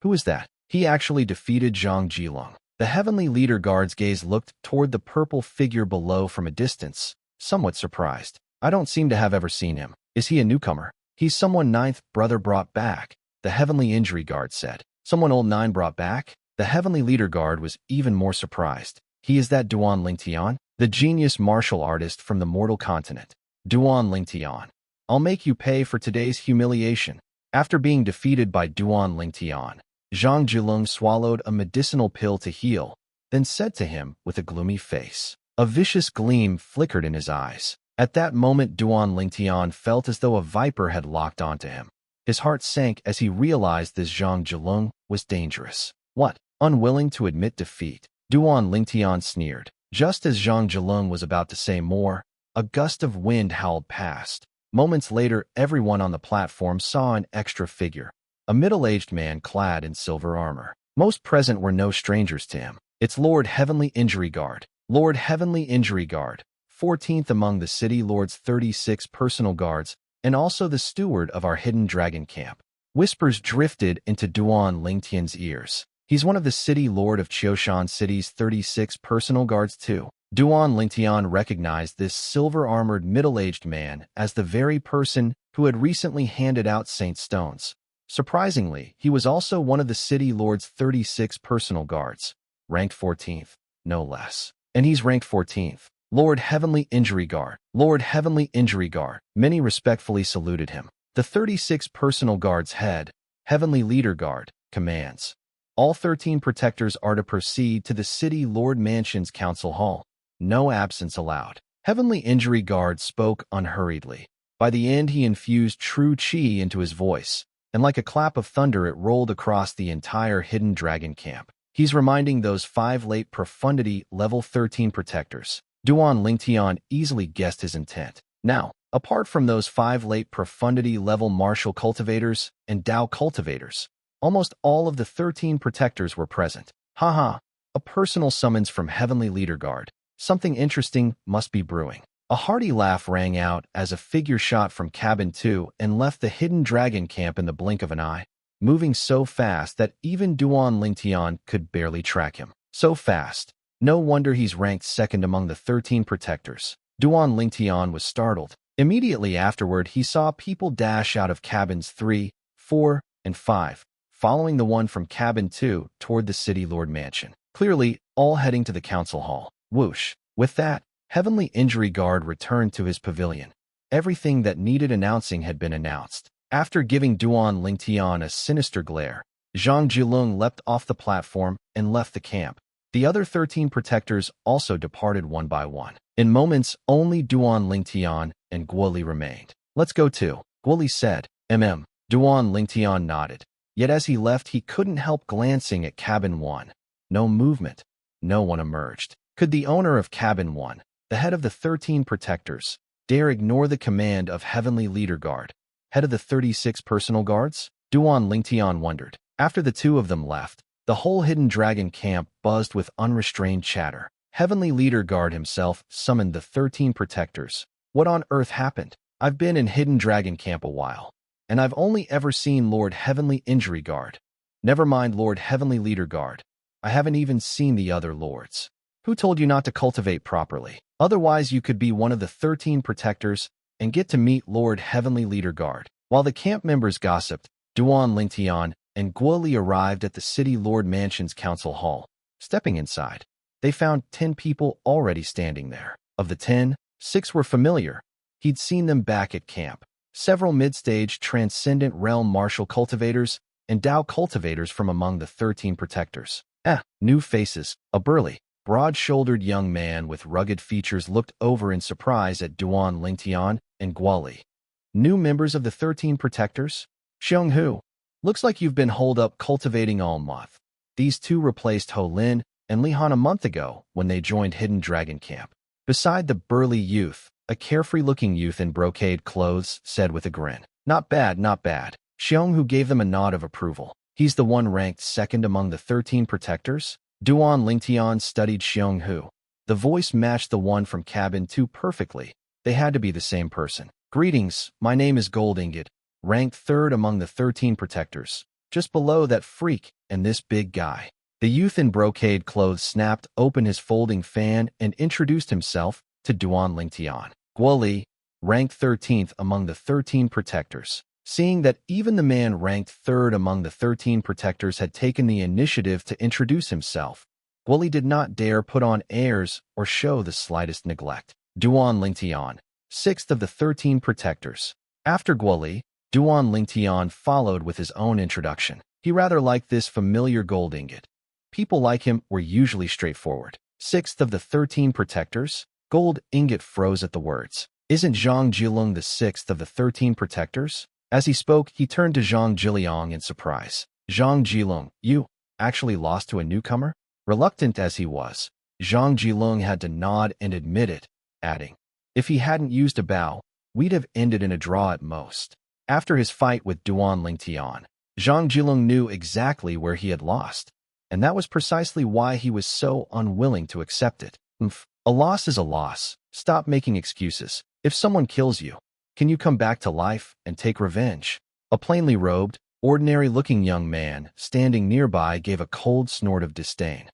Who is that? He actually defeated Zhang Jilong. The heavenly leader guard's gaze looked toward the purple figure below from a distance, somewhat surprised. I don't seem to have ever seen him. Is he a newcomer? He's someone ninth brother brought back, the heavenly injury guard said. Someone old nine brought back? The heavenly leader guard was even more surprised. He is that Duan Lingtian, the genius martial artist from the mortal continent. Duan Lingtian. I'll make you pay for today's humiliation. After being defeated by Duan Lingtian, Zhang Jilong swallowed a medicinal pill to heal, then said to him with a gloomy face. A vicious gleam flickered in his eyes. At that moment Duan Lingtian felt as though a viper had locked onto him. His heart sank as he realized this Zhang Jilong was dangerous. What? Unwilling to admit defeat, Duan Lingtian sneered. Just as Zhang Jilong was about to say more, a gust of wind howled past. Moments later, everyone on the platform saw an extra figure. A middle-aged man clad in silver armor. Most present were no strangers to him. It's Lord Heavenly Injury Guard. Lord Heavenly Injury Guard, 14th among the City Lord's 36 personal guards, and also the steward of our hidden dragon camp. Whispers drifted into Duan Lingtian's ears. He's one of the City Lord of Qiushan City's 36 personal guards too. Duan Lingtian recognized this silver-armored middle-aged man as the very person who had recently handed out Saint Stones. Surprisingly, he was also one of the City Lord's 36 personal guards, ranked 14th, no less. And he's ranked 14th. Lord Heavenly Injury Guard. Lord Heavenly Injury Guard. Many respectfully saluted him. The 36 personal guards head, Heavenly Leader Guard, commands. All 13 protectors are to proceed to the City Lord Mansion's Council Hall. No absence allowed. Heavenly Injury Guard spoke unhurriedly. By the end, he infused true chi into his voice, and like a clap of thunder it rolled across the entire hidden dragon camp. He's reminding those 5 late profundity level 13 protectors. Duan Lingtian easily guessed his intent. Now, apart from those 5 late profundity level martial cultivators and Dao cultivators, almost all of the 13 protectors were present. Haha, a personal summons from Heavenly Leader Guard. Something interesting must be brewing. A hearty laugh rang out as a figure shot from Cabin 2 and left the hidden dragon camp in the blink of an eye, moving so fast that even Duan Lingtian could barely track him. So fast. No wonder he's ranked second among the 13 protectors. Duan Lingtian was startled. Immediately afterward, he saw people dash out of cabins 3, 4, and 5, following the one from cabin 2 toward the City Lord Mansion. Clearly, all heading to the council hall. Whoosh. With that, Heavenly Injury Guard returned to his pavilion. Everything that needed announcing had been announced. After giving Duan Lingtian a sinister glare, Zhang Jilong leapt off the platform and left the camp. The other 13 protectors also departed one by one. In moments, only Duan Lingtian and Guoli remained. Let's go too, Guoli said. Duan Lingtian nodded. Yet as he left, he couldn't help glancing at Cabin 1. No movement. No one emerged. Could the owner of Cabin 1, the head of the 13 protectors, dare ignore the command of Heavenly Leader Guard, head of the 36 personal guards? Duan Lingtian wondered. After the two of them left, the whole hidden dragon camp buzzed with unrestrained chatter. Heavenly Leader Guard himself summoned the 13 protectors. What on earth happened? I've been in hidden dragon camp a while, and I've only ever seen Lord Heavenly Injury Guard. Never mind Lord Heavenly Leader Guard. I haven't even seen the other lords. Who told you not to cultivate properly? Otherwise you could be one of the 13 protectors and get to meet Lord Heavenly Leader Guard. While the camp members gossiped, Duan Lingtian and Guoli arrived at the City Lord Mansion's council hall. Stepping inside, they found 10 people already standing there. Of the 10, 6 were familiar. He'd seen them back at camp. Several mid-stage transcendent realm martial cultivators and Dao cultivators from among the 13 protectors. New faces. A burly, broad-shouldered young man with rugged features looked over in surprise at Duan Lingtian and Guoli. New members of the 13 protectors? Xiong Hu. Looks like you've been holed up cultivating all month. These two replaced Ho Lin and Li Han a month ago when they joined Hidden Dragon Camp. Beside the burly youth, a carefree-looking youth in brocade clothes said with a grin, "Not bad, not bad." Xiong Hu gave them a nod of approval. He's the one ranked second among the 13 protectors? Duan Lingtian studied Xiong Hu. The voice matched the one from cabin 2 perfectly. They had to be the same person. "Greetings, my name is Gold Ingot, ranked third among the 13 protectors, just below that freak and this big guy." The youth in brocade clothes snapped open his folding fan and introduced himself to Duan Lingtian. Guoli, ranked 13th among the 13 protectors. Seeing that even the man ranked third among the 13 protectors had taken the initiative to introduce himself, Guoli did not dare put on airs or show the slightest neglect. Duan Lingtian, 6th of the 13 protectors. After Guoli, Duan Lingtian followed with his own introduction. He rather liked this familiar Gold Ingot. People like him were usually straightforward. 6th of the 13 protectors? Gold Ingot froze at the words. Isn't Zhang Jilong the 6th of the 13 protectors? As he spoke, he turned to Zhang Jiliang in surprise. Zhang Jilong, you actually lost to a newcomer? Reluctant as he was, Zhang Jilong had to nod and admit it, adding, "If he hadn't used a bow, we'd have ended in a draw at most." After his fight with Duan Lingtian, Zhang Jilong knew exactly where he had lost, and that was precisely why he was so unwilling to accept it. A loss is a loss. Stop making excuses. If someone kills you, can you come back to life and take revenge? A plainly robed, ordinary-looking young man standing nearby gave a cold snort of disdain.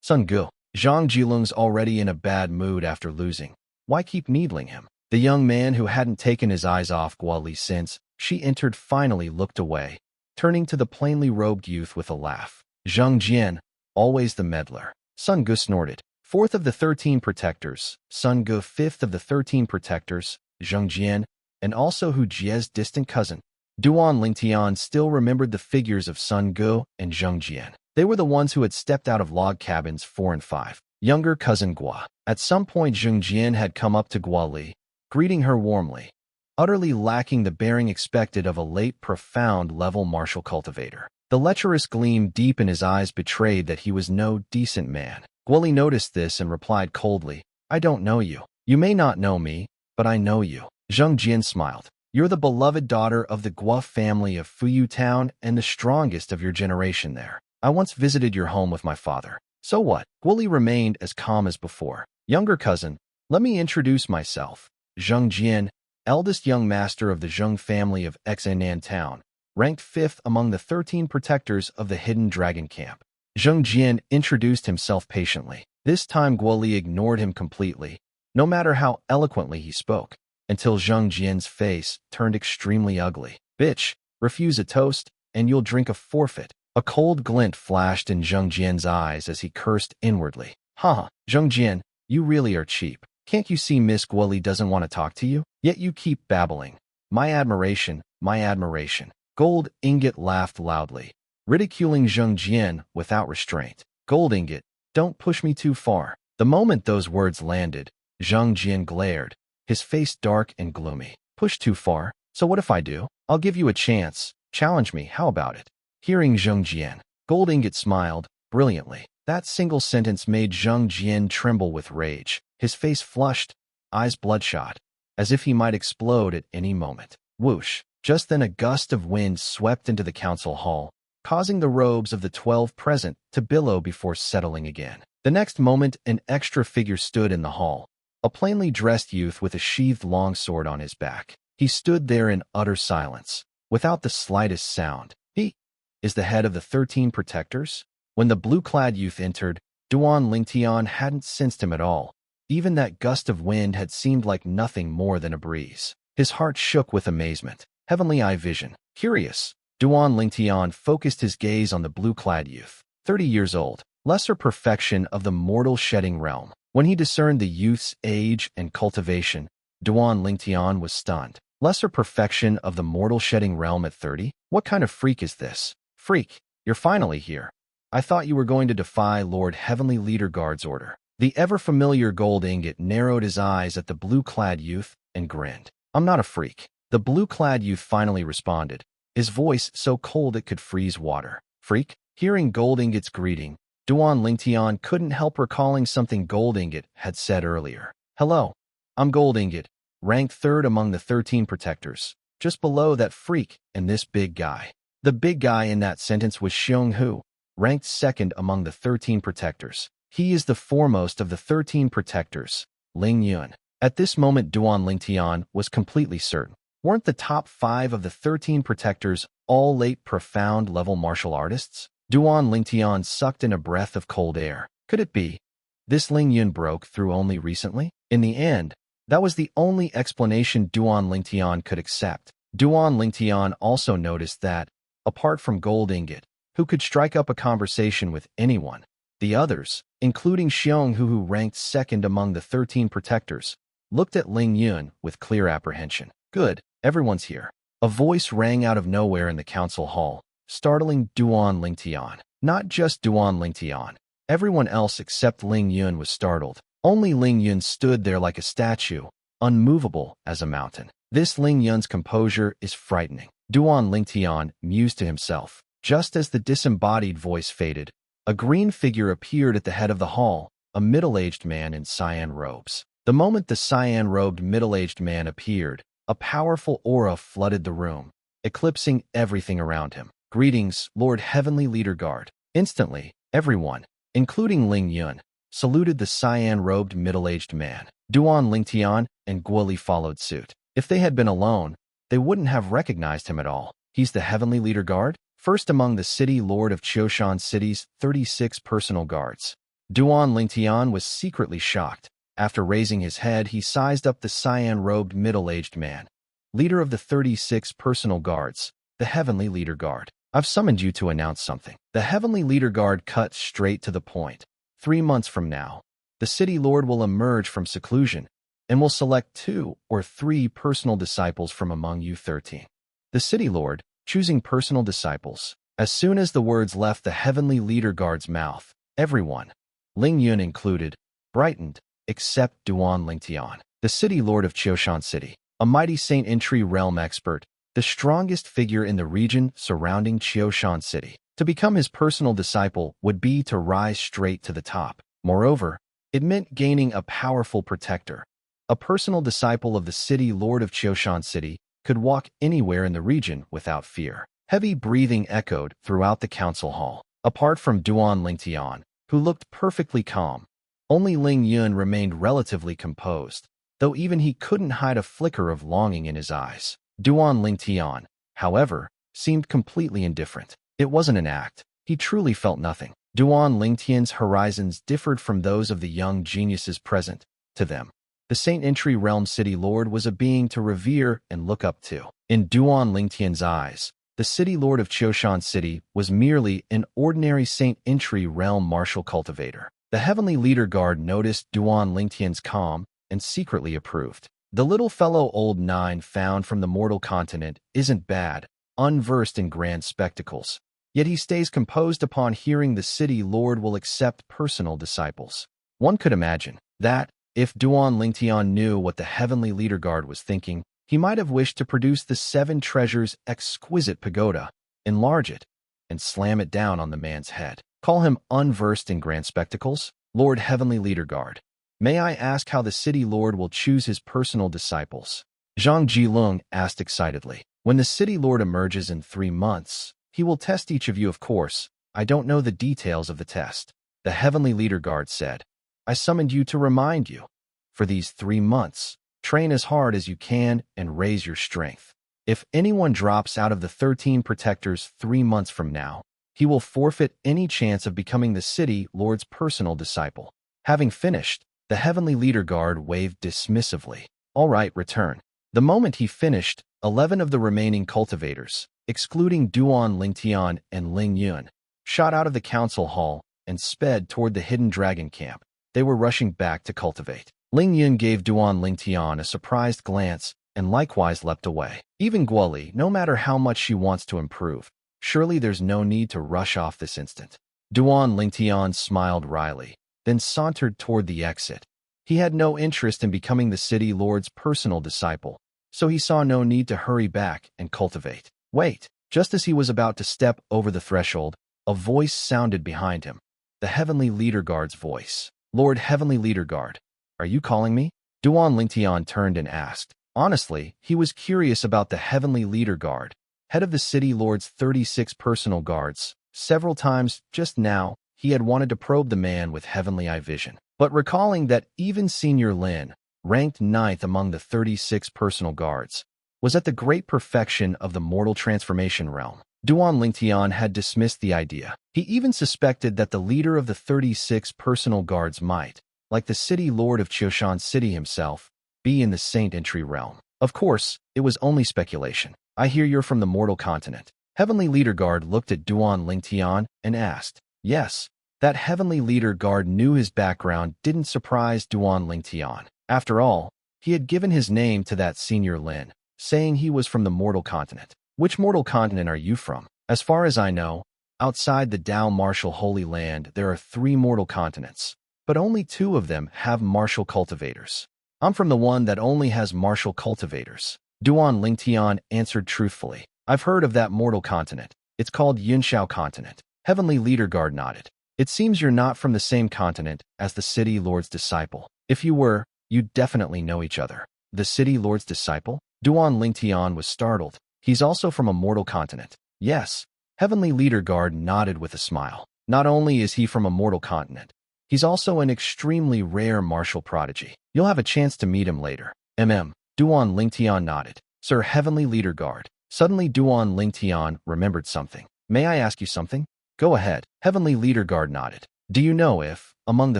Sun Gu. Zhang Jilong's already in a bad mood after losing. Why keep needling him? The young man who hadn't taken his eyes off Guoli since she entered finally looked away, turning to the plainly robed youth with a laugh. Zhang Jian, always the meddler. Sun Gu snorted. 4th of the 13 protectors, Sun Gu 5th of the 13 protectors, Zhang Jian, and also Hu Jie's distant cousin. Duan Lingtian still remembered the figures of Sun Gu and Zhang Jian. They were the ones who had stepped out of log cabins 4 and 5. Younger cousin Gua. At some point Zhang Jian had come up to Guoli, greeting her warmly, utterly lacking the bearing expected of a late profound-level martial cultivator. The lecherous gleam deep in his eyes betrayed that he was no decent man. Guoli noticed this and replied coldly, "I don't know you. You may not know me, but I know you." Zhang Jian smiled. "You're the beloved daughter of the Gua family of Fuyu Town and the strongest of your generation there. I once visited your home with my father." "So what?" Guoli remained as calm as before. "Younger cousin, let me introduce myself. Zhang Jian, eldest young master of the Zheng family of Xanan Town, ranked 5th among the 13 protectors of the Hidden Dragon Camp." Zhang Jian introduced himself patiently. This time Guoli ignored him completely, no matter how eloquently he spoke, until Zhang Jian's face turned extremely ugly. "Bitch, refuse a toast, and you'll drink a forfeit." A cold glint flashed in Zhang Jian's eyes as he cursed inwardly. Zhang Jian, you really are cheap. Can't you see Miss Guoli doesn't want to talk to you? Yet you keep babbling. My admiration, my admiration." Gold Ingot laughed loudly, ridiculing Zhang Jian without restraint. "Gold Ingot, don't push me too far." The moment those words landed, Zhang Jian glared, his face dark and gloomy. "Push too far? So what if I do? I'll give you a chance. Challenge me, how about it?" Hearing Zhang Jian, Gold Ingot smiled brilliantly. That single sentence made Zhang Jian tremble with rage. His face flushed, eyes bloodshot, as if he might explode at any moment. Whoosh! Just then a gust of wind swept into the council hall, causing the robes of the 12 present to billow before settling again. The next moment, an extra figure stood in the hall, a plainly dressed youth with a sheathed longsword on his back. He stood there in utter silence, without the slightest sound. He is the head of the 13 protectors? When the blue-clad youth entered, Duan Lingtian hadn't sensed him at all. Even that gust of wind had seemed like nothing more than a breeze. His heart shook with amazement. Heavenly eye vision. Curious, Duan Lingtian focused his gaze on the blue-clad youth, 30 years old, lesser perfection of the mortal shedding realm. When he discerned the youth's age and cultivation, Duan Lingtian was stunned. Lesser perfection of the mortal shedding realm at 30? What kind of freak is this? Freak, you're finally here. I thought you were going to defy Lord Heavenly Leader Guard's order. The ever-familiar gold ingot narrowed his eyes at the blue-clad youth and grinned. I'm not a freak. The blue-clad youth finally responded, his voice so cold it could freeze water. Freak? Hearing Gold Ingot's greeting, Duan Lingtian couldn't help recalling something Gold Ingot had said earlier. Hello, I'm Gold Ingot, ranked 3rd among the 13 protectors, just below that freak and this big guy. The big guy in that sentence was Xiong Hu, ranked 2nd among the 13 protectors. He is the foremost of the 13 protectors, Ling Yun. At this moment Duan Lingtian was completely certain. Weren't the top 5 of the 13 protectors all late profound level martial artists? Duan Lingtian sucked in a breath of cold air. Could it be? This Ling Yun broke through only recently? In the end, that was the only explanation Duan Lingtian could accept. Duan Lingtian also noticed that, apart from Gold Ingot, who could strike up a conversation with anyone, the others, including Xiong Hu, who ranked 2nd among the 13 protectors, looked at Ling Yun with clear apprehension. Good, everyone's here. A voice rang out of nowhere in the council hall, startling Duan Lingtian. Not just Duan Lingtian. Everyone else except Ling Yun was startled. Only Ling Yun stood there like a statue, unmovable as a mountain. This Ling Yun's composure is frightening. Duan Lingtian mused to himself. Just as the disembodied voice faded, a green figure appeared at the head of the hall, a middle-aged man in cyan robes. The moment the cyan-robed middle-aged man appeared, a powerful aura flooded the room, eclipsing everything around him. Greetings, Lord Heavenly Leader Guard. Instantly, everyone, including Ling Yun, saluted the cyan-robed middle-aged man. Duan Lingtian and Guoli followed suit. If they had been alone, they wouldn't have recognized him at all. He's the Heavenly Leader Guard, first among the city lord of Qiushan City's 36 personal guards. Duan Lingtian was secretly shocked. After raising his head, he sized up the cyan-robed middle-aged man, leader of the 36 personal guards, the Heavenly Leader Guard. I've summoned you to announce something. The Heavenly Leader Guard cut straight to the point. 3 months from now, the city lord will emerge from seclusion and will select 2 or 3 personal disciples from among you 13. The city lord, choosing personal disciples. As soon as the words left the Heavenly Leader Guard's mouth, everyone, Ling Yun included, brightened, except Duan Lingtian, the city lord of Qiushan City, a mighty Saint Entry realm expert, the strongest figure in the region surrounding Qiushan City. To become his personal disciple would be to rise straight to the top. Moreover, it meant gaining a powerful protector. A personal disciple of the city lord of Qiushan City could walk anywhere in the region without fear. Heavy breathing echoed throughout the council hall. Apart from Duan Lingtian, who looked perfectly calm, only Ling Yun remained relatively composed, though even he couldn't hide a flicker of longing in his eyes. Duan Lingtian, however, seemed completely indifferent. It wasn't an act. He truly felt nothing. Duan Lingtian's horizons differed from those of the young geniuses present. To them, the Saint Entry Realm City Lord was a being to revere and look up to. In Duan Lingtian's eyes, the City Lord of Qiushan City was merely an ordinary Saint Entry Realm martial cultivator. The Heavenly Leader Guard noticed Duan Lingtian's calm and secretly approved. The little fellow old 9 found from the mortal continent isn't bad, unversed in grand spectacles. Yet he stays composed upon hearing the city lord will accept personal disciples. One could imagine that, if Duan Lingtian knew what the Heavenly Leader Guard was thinking, he might have wished to produce the 7 treasures exquisite pagoda, enlarge it, and slam it down on the man's head. Call him unversed in grand spectacles? Lord Heavenly Leader Guard, may I ask how the city lord will choose his personal disciples? Zhang Jilung asked excitedly. When the city lord emerges in 3 months, he will test each of you, of course. I don't know the details of the test. The Heavenly Leader Guard said. I summoned you to remind you. For these 3 months, train as hard as you can and raise your strength. If anyone drops out of the 13 protectors 3 months from now, he will forfeit any chance of becoming the city lord's personal disciple. Having finished, the Heavenly Leader Guard waved dismissively. All right, return. The moment he finished, 11 of the remaining cultivators, excluding Duan Lingtian and Ling Yun, shot out of the council hall and sped toward the hidden dragon camp. They were rushing back to cultivate. Ling Yun gave Duan Lingtian a surprised glance and likewise leapt away. Even Guoli, no matter how much she wants to improve, surely there's no need to rush off this instant. Duan Lingtian smiled wryly, then sauntered toward the exit. He had no interest in becoming the city lord's personal disciple, so he saw no need to hurry back and cultivate. Wait! Just as he was about to step over the threshold, a voice sounded behind him. The Heavenly Leader Guard's voice. Lord Heavenly Leader Guard, are you calling me? Duan Lingtian turned and asked. Honestly, he was curious about the Heavenly Leader Guard, head of the city lord's 36 personal guards. Several times, just now, he had wanted to probe the man with heavenly eye vision. But recalling that even Senior Lin, ranked 9th among the 36 personal guards, was at the great perfection of the mortal transformation realm, Duan Lingtian had dismissed the idea. He even suspected that the leader of the 36 personal guards might, like the city lord of Qiushan City himself, be in the Saint Entry realm. Of course, it was only speculation. I hear you're from the mortal continent. Heavenly Leader Guard looked at Duan Lingtian and asked. Yes, that Heavenly Leader Guard knew his background didn't surprise Duan Lingtian. After all, he had given his name to that Senior Lin, saying he was from the mortal continent. Which mortal continent are you from? As far as I know, outside the Dao Martial Holy Land there are 3 mortal continents, but only 2 of them have martial cultivators. I'm from the one that only has martial cultivators. Duan Lingtian answered truthfully. I've heard of that mortal continent. It's called Yunshao Continent. Heavenly Leader Guard nodded. It seems you're not from the same continent as the City Lord's disciple. If you were, you'd definitely know each other. The City Lord's disciple? Duan Lingtian was startled. He's also from a mortal continent. Yes. Heavenly Leader Guard nodded with a smile. Not only is he from a mortal continent, he's also an extremely rare martial prodigy. You'll have a chance to meet him later. Duan Lingtian nodded. Sir Heavenly Leader Guard. Suddenly Duan Lingtian remembered something. May I ask you something? Go ahead. Heavenly Leader Guard nodded. Do you know if, among the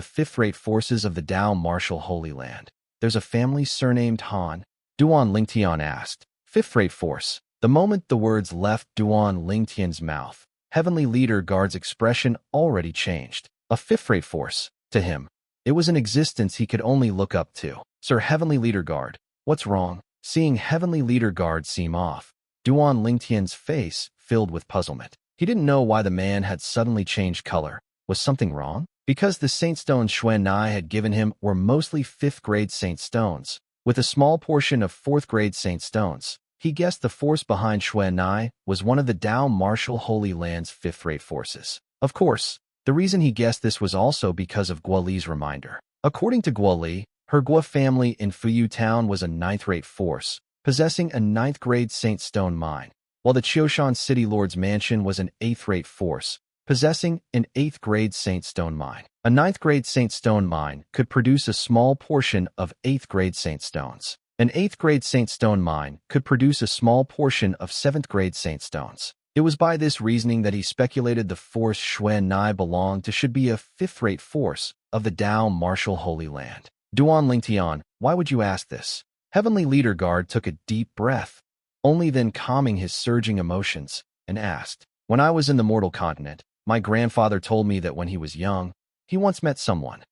5th-rate forces of the Dao Martial Holy Land, there's a family surnamed Han? Duan Lingtian asked. 5th-rate force. The moment the words left Duan Lingtian's mouth, Heavenly Leader Guard's expression already changed. A 5th-rate force. To him, it was an existence he could only look up to. Sir Heavenly Leader Guard, what's wrong? Seeing Heavenly Leader Guard seem off, Duan Lingtian's face filled with puzzlement. He didn't know why the man had suddenly changed color. Was something wrong? Because the Saint Stones Xuan Nai had given him were mostly 5th-grade Saint Stones, with a small portion of 4th-grade Saint Stones. He guessed the force behind Xuan Nai was one of the Dao Martial Holy Land's 5th-rate forces. Of course, the reason he guessed this was also because of Guoli's reminder. According to Guoli, her Gua family in Fuyu Town was a 9th-rate force, possessing a 9th-grade Saint Stone mine, while the Qiushan City Lord's mansion was an 8th-rate force, possessing an 8th-grade Saint Stone mine. A 9th-grade Saint Stone mine could produce a small portion of 8th-grade Saint Stones. An 8th-grade Saint Stone mine could produce a small portion of 7th-grade Saint Stones. It was by this reasoning that he speculated the force Xuan Nai belonged to should be a 5th-rate force of the Dao Martial Holy Land. Duan Lingtian, why would you ask this? Heavenly Leader Guard took a deep breath, only then calming his surging emotions, and asked, When I was in the mortal continent, my grandfather told me that when he was young, he once met someone.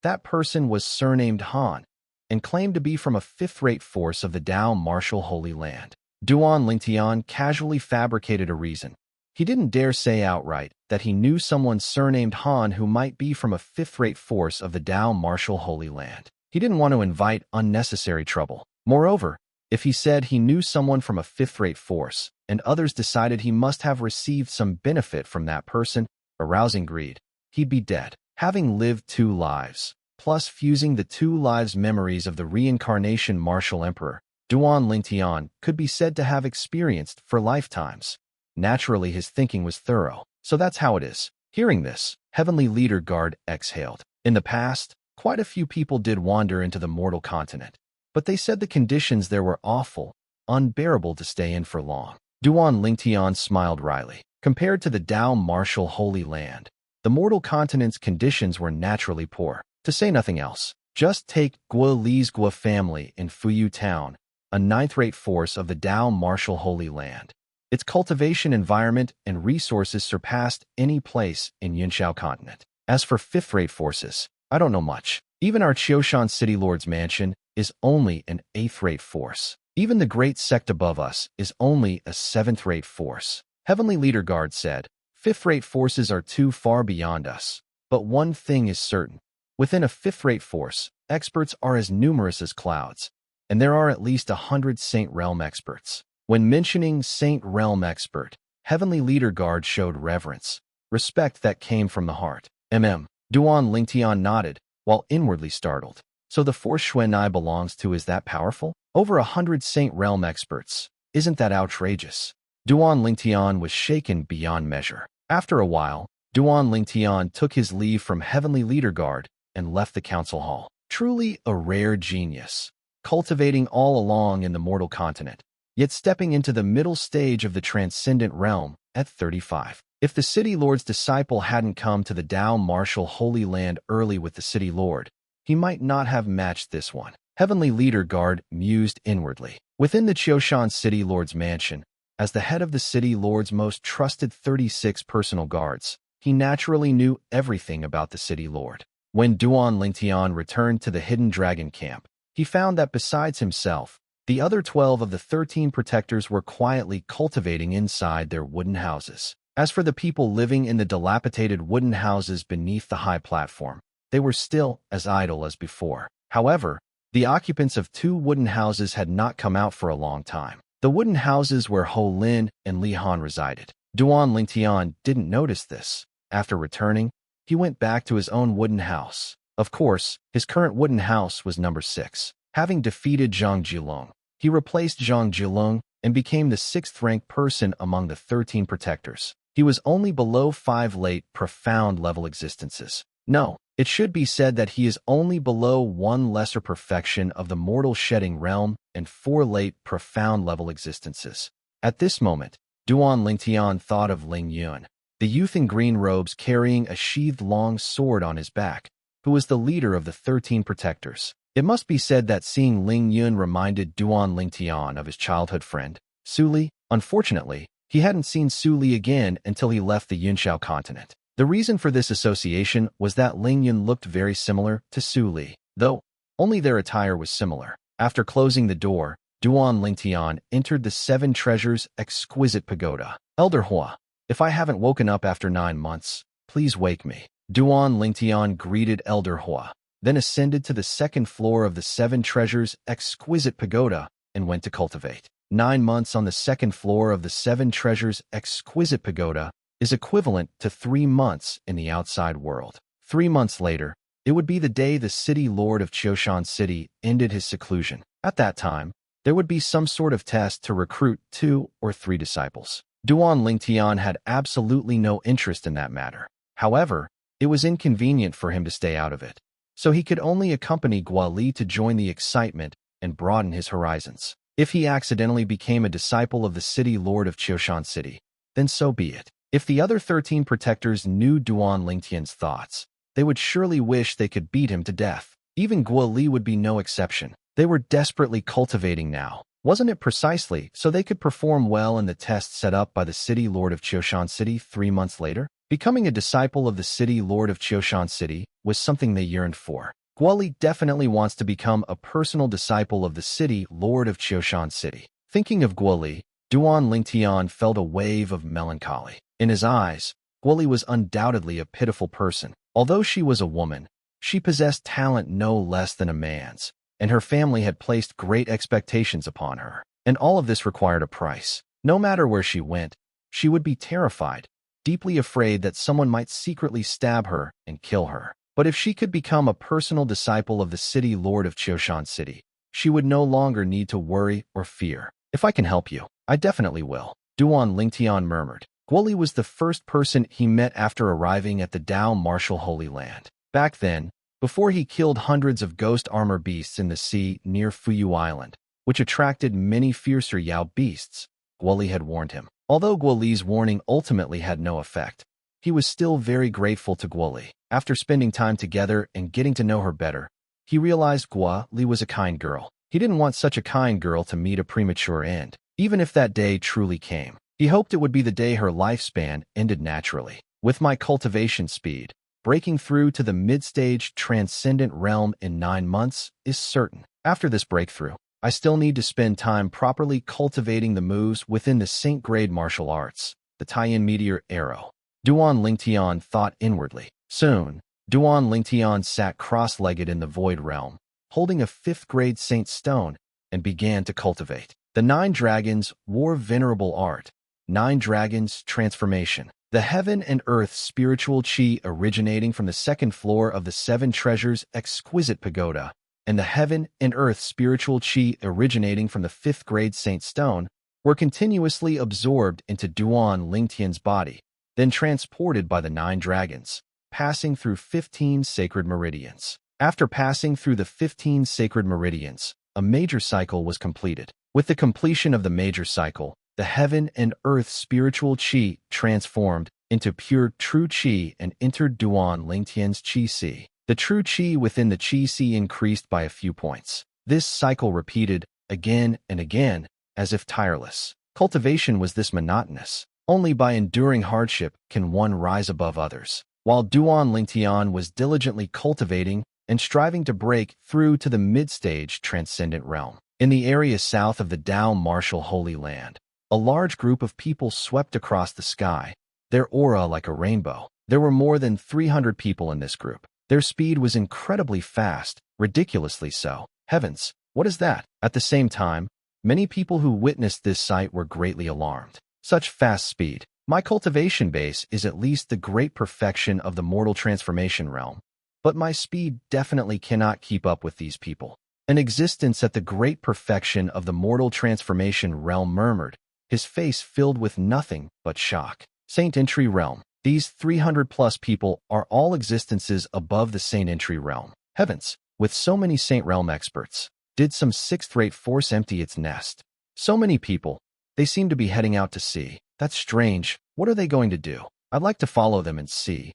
That person was surnamed Han, and claimed to be from a 5th-rate force of the Dao Martial Holy Land. Duan Lingtian casually fabricated a reason. He didn't dare say outright that he knew someone surnamed Han who might be from a 5th-rate force of the Dao Martial Holy Land. He didn't want to invite unnecessary trouble. Moreover, if he said he knew someone from a 5th-rate force, and others decided he must have received some benefit from that person, arousing greed, he'd be dead. Having lived 2 lives, plus fusing the 2 lives' memories of the reincarnation Martial Emperor, Duan Lingtian could be said to have experienced for lifetimes. Naturally, his thinking was thorough. So that's how it is. Hearing this, Heavenly Leader Guard exhaled. In the past, quite a few people did wander into the mortal continent, but they said the conditions there were awful, unbearable to stay in for long. Duan Lingtian smiled wryly. Compared to the Dao Martial Holy Land, the mortal continent's conditions were naturally poor, to say nothing else. Just take Guoli's Gua family in Fuyu Town, a 9th-rate force of the Dao Martial Holy Land. Its cultivation environment and resources surpassed any place in Yunshao Continent. As for 5th-rate forces, I don't know much. Even our Qiushan City Lord's mansion is only an 8th-rate force. Even the great sect above us is only a seventh-rate force. Heavenly Leader Guard said, fifth-rate forces are too far beyond us. But one thing is certain. Within a fifth-rate force, experts are as numerous as clouds, and there are at least 100 Saint Realm experts. When mentioning Saint Realm expert, Heavenly Leader Guard showed reverence, respect that came from the heart. Duan Lingtian nodded, while inwardly startled. So the force Xuanai belongs to is that powerful? Over 100 Saint Realm experts. Isn't that outrageous? Duan Lingtian was shaken beyond measure. After a while, Duan Lingtian took his leave from Heavenly Leader Guard and left the council hall. Truly a rare genius, cultivating all along in the mortal continent, yet stepping into the middle stage of the transcendent realm at 35. If the City Lord's disciple hadn't come to the Dao Martial Holy Land early with the City Lord, he might not have matched this one. Heavenly Leader Guard mused inwardly. Within the Qiushan City Lord's mansion, as the head of the City Lord's most trusted 36 personal guards, he naturally knew everything about the City Lord. When Duan Lingtian returned to the Hidden Dragon Camp, he found that besides himself, the other 12 of the 13 protectors were quietly cultivating inside their wooden houses. As for the people living in the dilapidated wooden houses beneath the high platform, they were still as idle as before. However, the occupants of 2 wooden houses had not come out for a long time. The wooden houses where Ho Lin and Li Han resided. Duan Lingtian didn't notice this. After returning, he went back to his own wooden house. Of course, his current wooden house was number 6. Having defeated Zhang Jilong, he replaced Zhang Jilong and became the 6th-ranked person among the 13 protectors. He was only below 5 late profound level existences. No, it should be said that he is only below 1 lesser perfection of the mortal shedding realm and 4 late profound level existences. At this moment, Duan Lingtian thought of Ling Yun, the youth in green robes carrying a sheathed long sword on his back, who was the leader of the 13 protectors. It must be said that seeing Ling Yun reminded Duan Lingtian of his childhood friend, Su Li. Unfortunately, he hadn't seen Su Li again until he left the Yunxiao continent. The reason for this association was that Ling Yun looked very similar to Su Li, though only their attire was similar. After closing the door, Duan Lingtian entered the 7 Treasures Exquisite Pagoda. Elder Hua, if I haven't woken up after 9 months, please wake me. Duan Lingtian greeted Elder Hua, then ascended to the 2nd floor of the 7 Treasures Exquisite Pagoda and went to cultivate. 9 months on the 2nd floor of the 7 Treasures Exquisite Pagoda is equivalent to 3 months in the outside world. 3 months later, it would be the day the City Lord of Qiushan City ended his seclusion. At that time, there would be some sort of test to recruit 2 or 3 disciples. Duan Lingtian had absolutely no interest in that matter. However, it was inconvenient for him to stay out of it, so he could only accompany Guali to join the excitement and broaden his horizons. If he accidentally became a disciple of the City Lord of Qiushan City, then so be it. If the other 13 protectors knew Duan Lingtian's thoughts, they would surely wish they could beat him to death. Even Guali would be no exception. They were desperately cultivating now. Wasn't it precisely so they could perform well in the test set up by the City Lord of Qiushan City 3 months later? Becoming a disciple of the City Lord of Qiushan City was something they yearned for. Guali definitely wants to become a personal disciple of the City Lord of Qiushan City. Thinking of Guali, Duan Lingtian felt a wave of melancholy. In his eyes, Guali was undoubtedly a pitiful person. Although she was a woman, she possessed talent no less than a man's, and her family had placed great expectations upon her. And all of this required a price. No matter where she went, she would be terrified, deeply afraid that someone might secretly stab her and kill her. But if she could become a personal disciple of the City Lord of Qiushan City, she would no longer need to worry or fear. If I can help you, I definitely will, Duan Lingtian murmured. Guoli was the first person he met after arriving at the Dao Martial Holy Land. Back then, before he killed hundreds of ghost armor beasts in the sea near Fuyu Island, which attracted many fiercer Yao beasts, Guoli had warned him. Although Guoli's warning ultimately had no effect, he was still very grateful to Guoli. After spending time together and getting to know her better, he realized Guoli was a kind girl. He didn't want such a kind girl to meet a premature end, even if that day truly came. He hoped it would be the day her lifespan ended naturally. With my cultivation speed, breaking through to the mid-stage transcendent realm in 9 months is certain. After this breakthrough, I still need to spend time properly cultivating the moves within the Saint-grade martial arts, the Taiyan meteor arrow. Duan Lingtian thought inwardly. Soon, Duan Lingtian sat cross-legged in the void realm, holding a 5th-grade saint stone, and began to cultivate. The 9 dragons wore venerable art. 9 dragons transformation. The heaven and earth spiritual chi originating from the 2nd floor of the 7 treasures exquisite pagoda, and the heaven and earth spiritual chi originating from the 5th-grade saint stone were continuously absorbed into Duan Lingtian's body, then transported by the 9 dragons, passing through 15 sacred meridians. After passing through the 15 sacred meridians, a major cycle was completed. With the completion of the major cycle, the heaven and earth spiritual chi transformed into pure true chi and entered Duan Lingtian's chi si. The true chi within the chi si increased by a few points. This cycle repeated again and again, as if tireless. Cultivation was this monotonous. Only by enduring hardship can one rise above others. While Duan Lingtian was diligently cultivating and striving to break through to the mid-stage transcendent realm. In the area south of the Dao Martial Holy Land, a large group of people swept across the sky, their aura like a rainbow. There were more than 300 people in this group. Their speed was incredibly fast, ridiculously so. Heavens, what is that? At the same time, many people who witnessed this sight were greatly alarmed. Such fast speed. My cultivation base is at least the great perfection of the mortal transformation realm, but my speed definitely cannot keep up with these people. An existence at the great perfection of the mortal transformation realm murmured, his face filled with nothing but shock. Saint Entry Realm. These 300-plus people are all existences above the Saint Entry Realm. Heavens, with so many Saint Realm experts, did some 6th-rate force empty its nest? So many people, they seem to be heading out to sea. That's strange. What are they going to do? I'd like to follow them and see.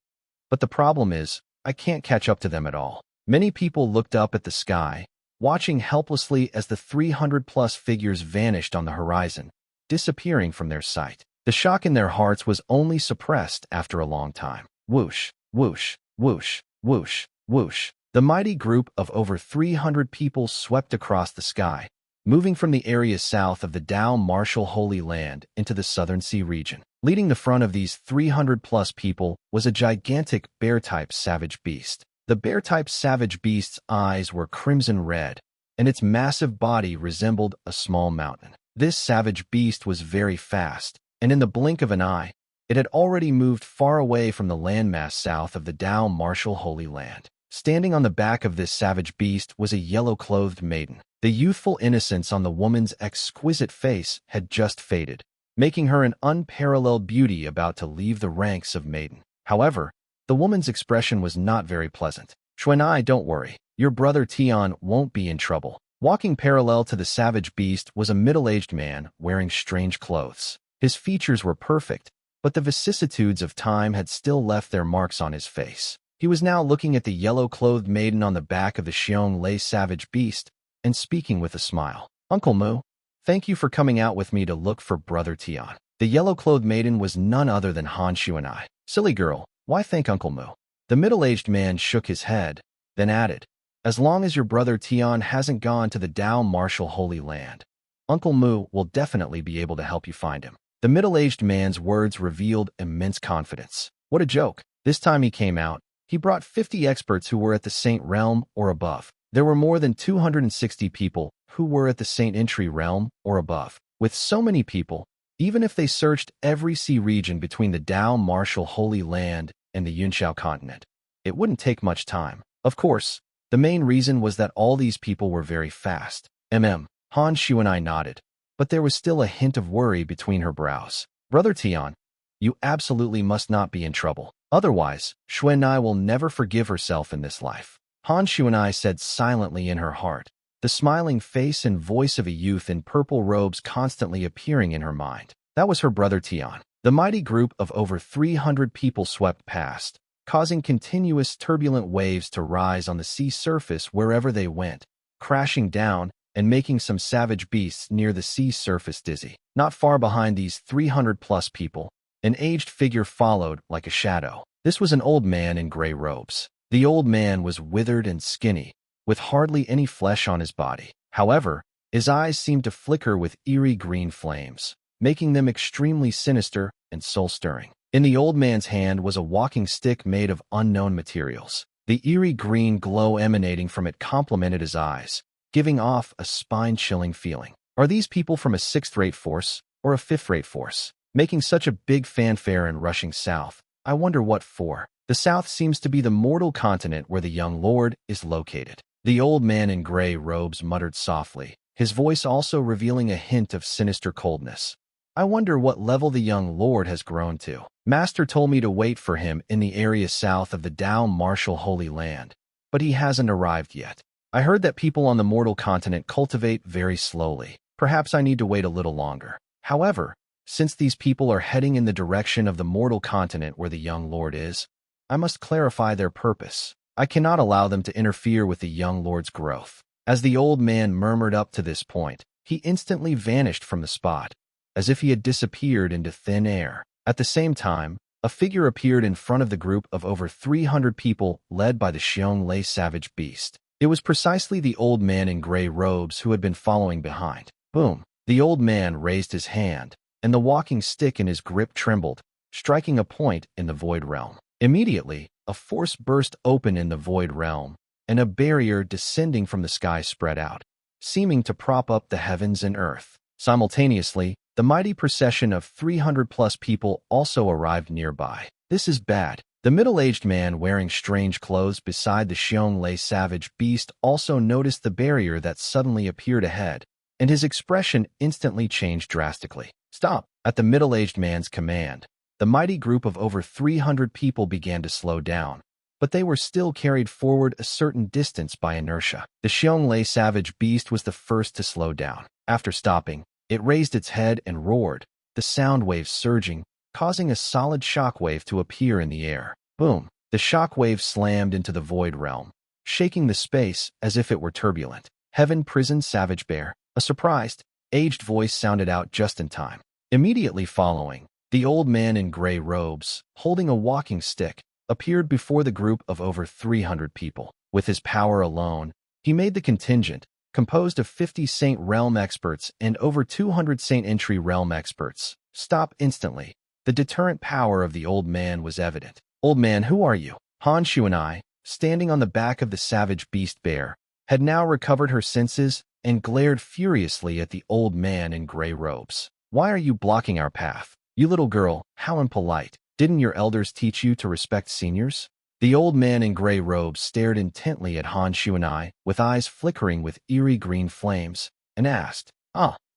But the problem is, I can't catch up to them at all. Many people looked up at the sky, watching helplessly as the 300-plus figures vanished on the horizon, disappearing from their sight. The shock in their hearts was only suppressed after a long time. Whoosh, whoosh, whoosh, whoosh, whoosh. The mighty group of over 300 people swept across the sky, moving from the area south of the Dao Martial Holy Land into the Southern Sea region. Leading the front of these 300-plus people was a gigantic bear-type savage beast. The bear-type savage beast's eyes were crimson red, and its massive body resembled a small mountain. This savage beast was very fast, and in the blink of an eye, it had already moved far away from the landmass south of the Dao Martial Holy Land. Standing on the back of this savage beast was a yellow-clothed maiden. The youthful innocence on the woman's exquisite face had just faded, making her an unparalleled beauty about to leave the ranks of maiden. However, the woman's expression was not very pleasant. Xuanai, don't worry. Your brother Tian won't be in trouble. Walking parallel to the savage beast was a middle-aged man wearing strange clothes. His features were perfect, but the vicissitudes of time had still left their marks on his face. He was now looking at the yellow-clothed maiden on the back of the Xiong Lei savage beast and speaking with a smile. Uncle Mu, thank you for coming out with me to look for Brother Tian. The yellow-clothed maiden was none other than Han Xuanai. Silly girl, why thank Uncle Mu? The middle-aged man shook his head, then added, as long as your brother Tian hasn't gone to the Dao Martial Holy Land, Uncle Mu will definitely be able to help you find him. The middle-aged man's words revealed immense confidence. What a joke. This time he came out, he brought 50 experts who were at the Saint Realm or above. There were more than 260 people who were at the Saint Entry Realm or above. With so many people, even if they searched every sea region between the Dao Martial Holy Land and the Yunxiao continent, it wouldn't take much time. Of course, the main reason was that all these people were very fast. Han Xuanai nodded, but there was still a hint of worry between her brows. Brother Tian, you absolutely must not be in trouble. Otherwise, Xuanai will never forgive herself in this life. Han Xuanai said silently in her heart, the smiling face and voice of a youth in purple robes constantly appearing in her mind. That was her brother Tian. The mighty group of over 300 people swept past, causing continuous turbulent waves to rise on the sea surface wherever they went, crashing down and making some savage beasts near the sea surface dizzy. Not far behind these 300-plus people, an aged figure followed like a shadow. This was an old man in gray robes. The old man was withered and skinny, with hardly any flesh on his body. However, His eyes seemed to flicker with eerie green flames, making them extremely sinister and soul-stirring. In the old man's hand was a walking stick made of unknown materials. The eerie green glow emanating from it complemented his eyes, giving off a spine-chilling feeling. Are these people from a sixth-rate force or a fifth-rate force, making such a big fanfare and rushing south? I wonder what for. The south seems to be the mortal continent where the young lord is located. The old man in gray robes muttered softly, his voice also revealing a hint of sinister coldness. I wonder what level the young lord has grown to. Master told me to wait for him in the area south of the Dao Martial Holy Land, but he hasn't arrived yet. I heard that people on the mortal continent cultivate very slowly. Perhaps I need to wait a little longer. However, since these people are heading in the direction of the mortal continent where the young lord is, I must clarify their purpose. I cannot allow them to interfere with the young lord's growth. As the old man murmured up to this point, he instantly vanished from the spot, as if he had disappeared into thin air. At the same time, a figure appeared in front of the group of over 300 people led by the Xiong savage beast. It was precisely the old man in gray robes who had been following behind. Boom! The old man raised his hand, and the walking stick in his grip trembled, striking a point in the void realm. Immediately, a force burst open in the void realm, and a barrier descending from the sky spread out, seeming to prop up the heavens and earth. Simultaneously, the mighty procession of 300-plus people also arrived nearby. This is bad. The middle-aged man wearing strange clothes beside the Xiong savage beast also noticed the barrier that suddenly appeared ahead, and his expression instantly changed drastically. Stop! At the middle-aged man's command, the mighty group of over 300 people began to slow down, but they were still carried forward a certain distance by inertia. The Xiong savage beast was the first to slow down. After stopping, it raised its head and roared, the sound waves surging, causing a solid shockwave to appear in the air. Boom! The shockwave slammed into the void realm, shaking the space as if it were turbulent. Heaven Prison Savage Bear. A surprised, aged voice sounded out just in time. Immediately following, the old man in gray robes, holding a walking stick, appeared before the group of over 300 people. With his power alone, he made the contingent, composed of 50 Saint Realm experts and over 200 Saint Entry Realm experts, stop instantly. The deterrent power of the old man was evident. Old man, who are you? Han Shu and I, standing on the back of the savage beast bear, had now recovered her senses and glared furiously at the old man in gray robes. Why are you blocking our path? You little girl, how impolite. Didn't your elders teach you to respect seniors? The old man in gray robes stared intently at Han Shu and I, with eyes flickering with eerie green flames, and asked,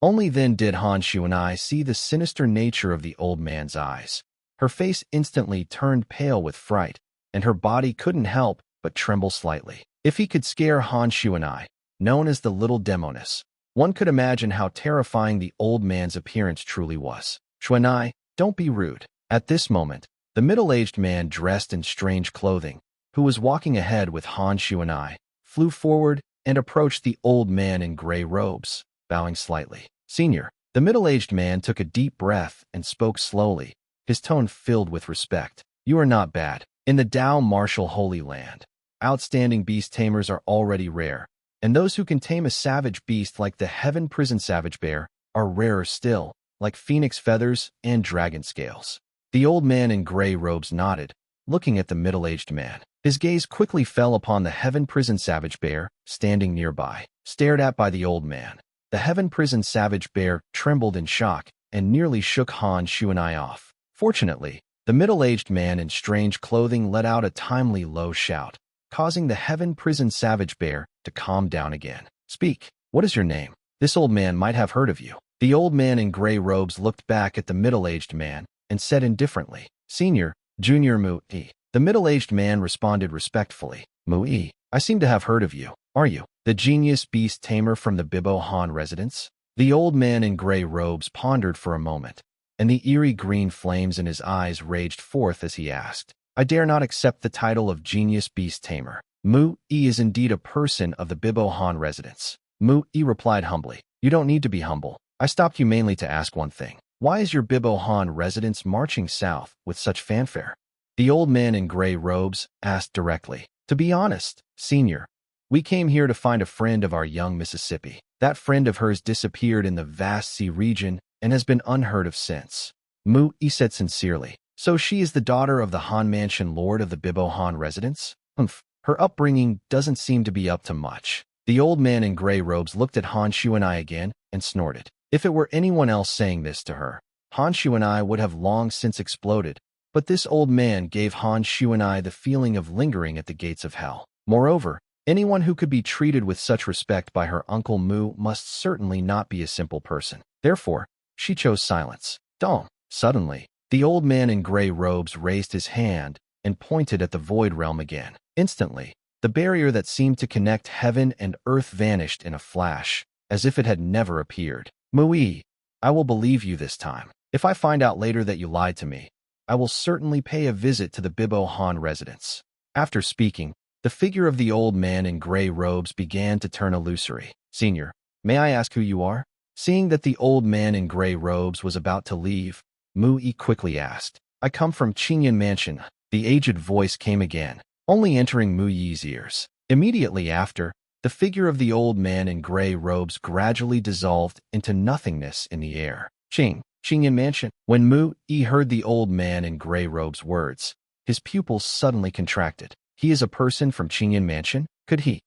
Only then did Han Shu and I see the sinister nature of the old man's eyes. Her face instantly turned pale with fright, and her body couldn't help but tremble slightly. If he could scare Han Shu and I, known as the Little Demoness, one could imagine how terrifying the old man's appearance truly was. Chuanai, don't be rude. At this moment, the middle-aged man dressed in strange clothing, who was walking ahead with Han Shu and I, flew forward and approached the old man in gray robes, bowing slightly. Senior, the middle-aged man took a deep breath and spoke slowly, his tone filled with respect. You are not bad. In the Dao Martial Holy Land, outstanding beast tamers are already rare, and those who can tame a savage beast like the Heaven Prison Savage Bear are rarer still, like phoenix feathers and dragon scales. The old man in gray robes nodded, looking at the middle-aged man. His gaze quickly fell upon the Heaven Prison Savage Bear, standing nearby. Stared at by the old man, the Heaven Prison Savage Bear trembled in shock and nearly shook Han Shu and I off. Fortunately, the middle-aged man in strange clothing let out a timely low shout, causing the Heaven Prison Savage Bear to calm down again. Speak, what is your name? This old man might have heard of you. The old man in gray robes looked back at the middle-aged man and said indifferently, Senior, Junior Mu-E. The middle-aged man responded respectfully, Mu-E, I seem to have heard of you. Are you the genius beast tamer from the Bibo Han residence? The old man in gray robes pondered for a moment, and the eerie green flames in his eyes raged forth as he asked, I dare not accept the title of genius beast tamer. Mu-E is indeed a person of the Bibo Han residence. Mu-E replied humbly, You don't need to be humble. I stopped you mainly to ask one thing. Why is your Bibo Han residence marching south with such fanfare? The old man in gray robes asked directly. To be honest, Senior, we came here to find a friend of our young Mississippi. That friend of hers disappeared in the vast sea region and has been unheard of since. Mu-i said sincerely. So she is the daughter of the Han Mansion Lord of the Bibo Han residence? Humph. Her upbringing doesn't seem to be up to much. The old man in gray robes looked at Han Shuanai again and snorted. If it were anyone else saying this to her, Han Shuanai would have long since exploded, but this old man gave Han Shuanai the feeling of lingering at the gates of hell. Moreover, anyone who could be treated with such respect by her Uncle Mu must certainly not be a simple person. Therefore, she chose silence. Don't. Suddenly, the old man in gray robes raised his hand and pointed at the void realm again. Instantly, the barrier that seemed to connect heaven and earth vanished in a flash, as if it had never appeared. Mu-i, I will believe you this time. If I find out later that you lied to me, I will certainly pay a visit to the Bibo Han residence. After speaking, the figure of the old man in gray robes began to turn illusory. Senior, may I ask who you are? Seeing that the old man in gray robes was about to leave, Mu-i quickly asked. I come from Qingyan Mansion. The aged voice came again, only entering Mu-yi's ears. Immediately after, the figure of the old man in gray robes gradually dissolved into nothingness in the air. Qingyan Mansion. When Mu-i heard the old man in gray robes' words, his pupils suddenly contracted. He is a person from Qingyan Mansion? Could he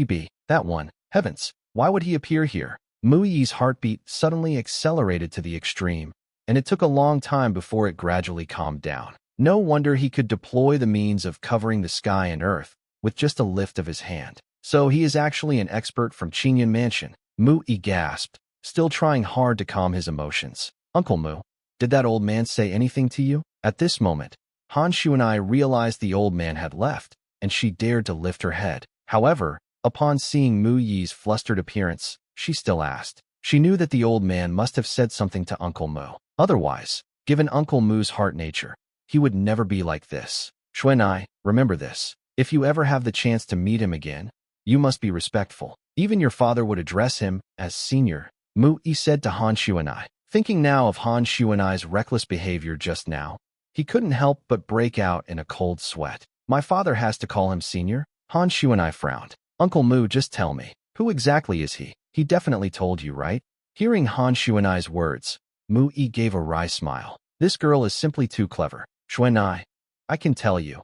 be that one? Heavens, why would he appear here? Mu-yi's heartbeat suddenly accelerated to the extreme, and it took a long time before it gradually calmed down. No wonder he could deploy the means of covering the sky and earth with just a lift of his hand. So he is actually an expert from Qingyan Mansion. Mu-i gasped, still trying hard to calm his emotions. Uncle Mu, did that old man say anything to you? At this moment, Han Shuanai realized the old man had left, and she dared to lift her head. However, upon seeing Mu-yi's flustered appearance, she still asked. She knew that the old man must have said something to Uncle Mu. Otherwise, given Uncle Mu's heart nature, he would never be like this. Shuanai, remember this. If you ever have the chance to meet him again, you must be respectful. Even your father would address him as senior, Mu-i said to Han Shuanai. Thinking now of Han Shuanai's reckless behavior just now, he couldn't help but break out in a cold sweat. My father has to call him senior? Han Shuanai frowned. Uncle Mu, just tell me, who exactly is he? He definitely told you, right? Hearing Han Shuanai's words, Mu-i gave a wry smile. This girl is simply too clever. Shuanai, I can tell you.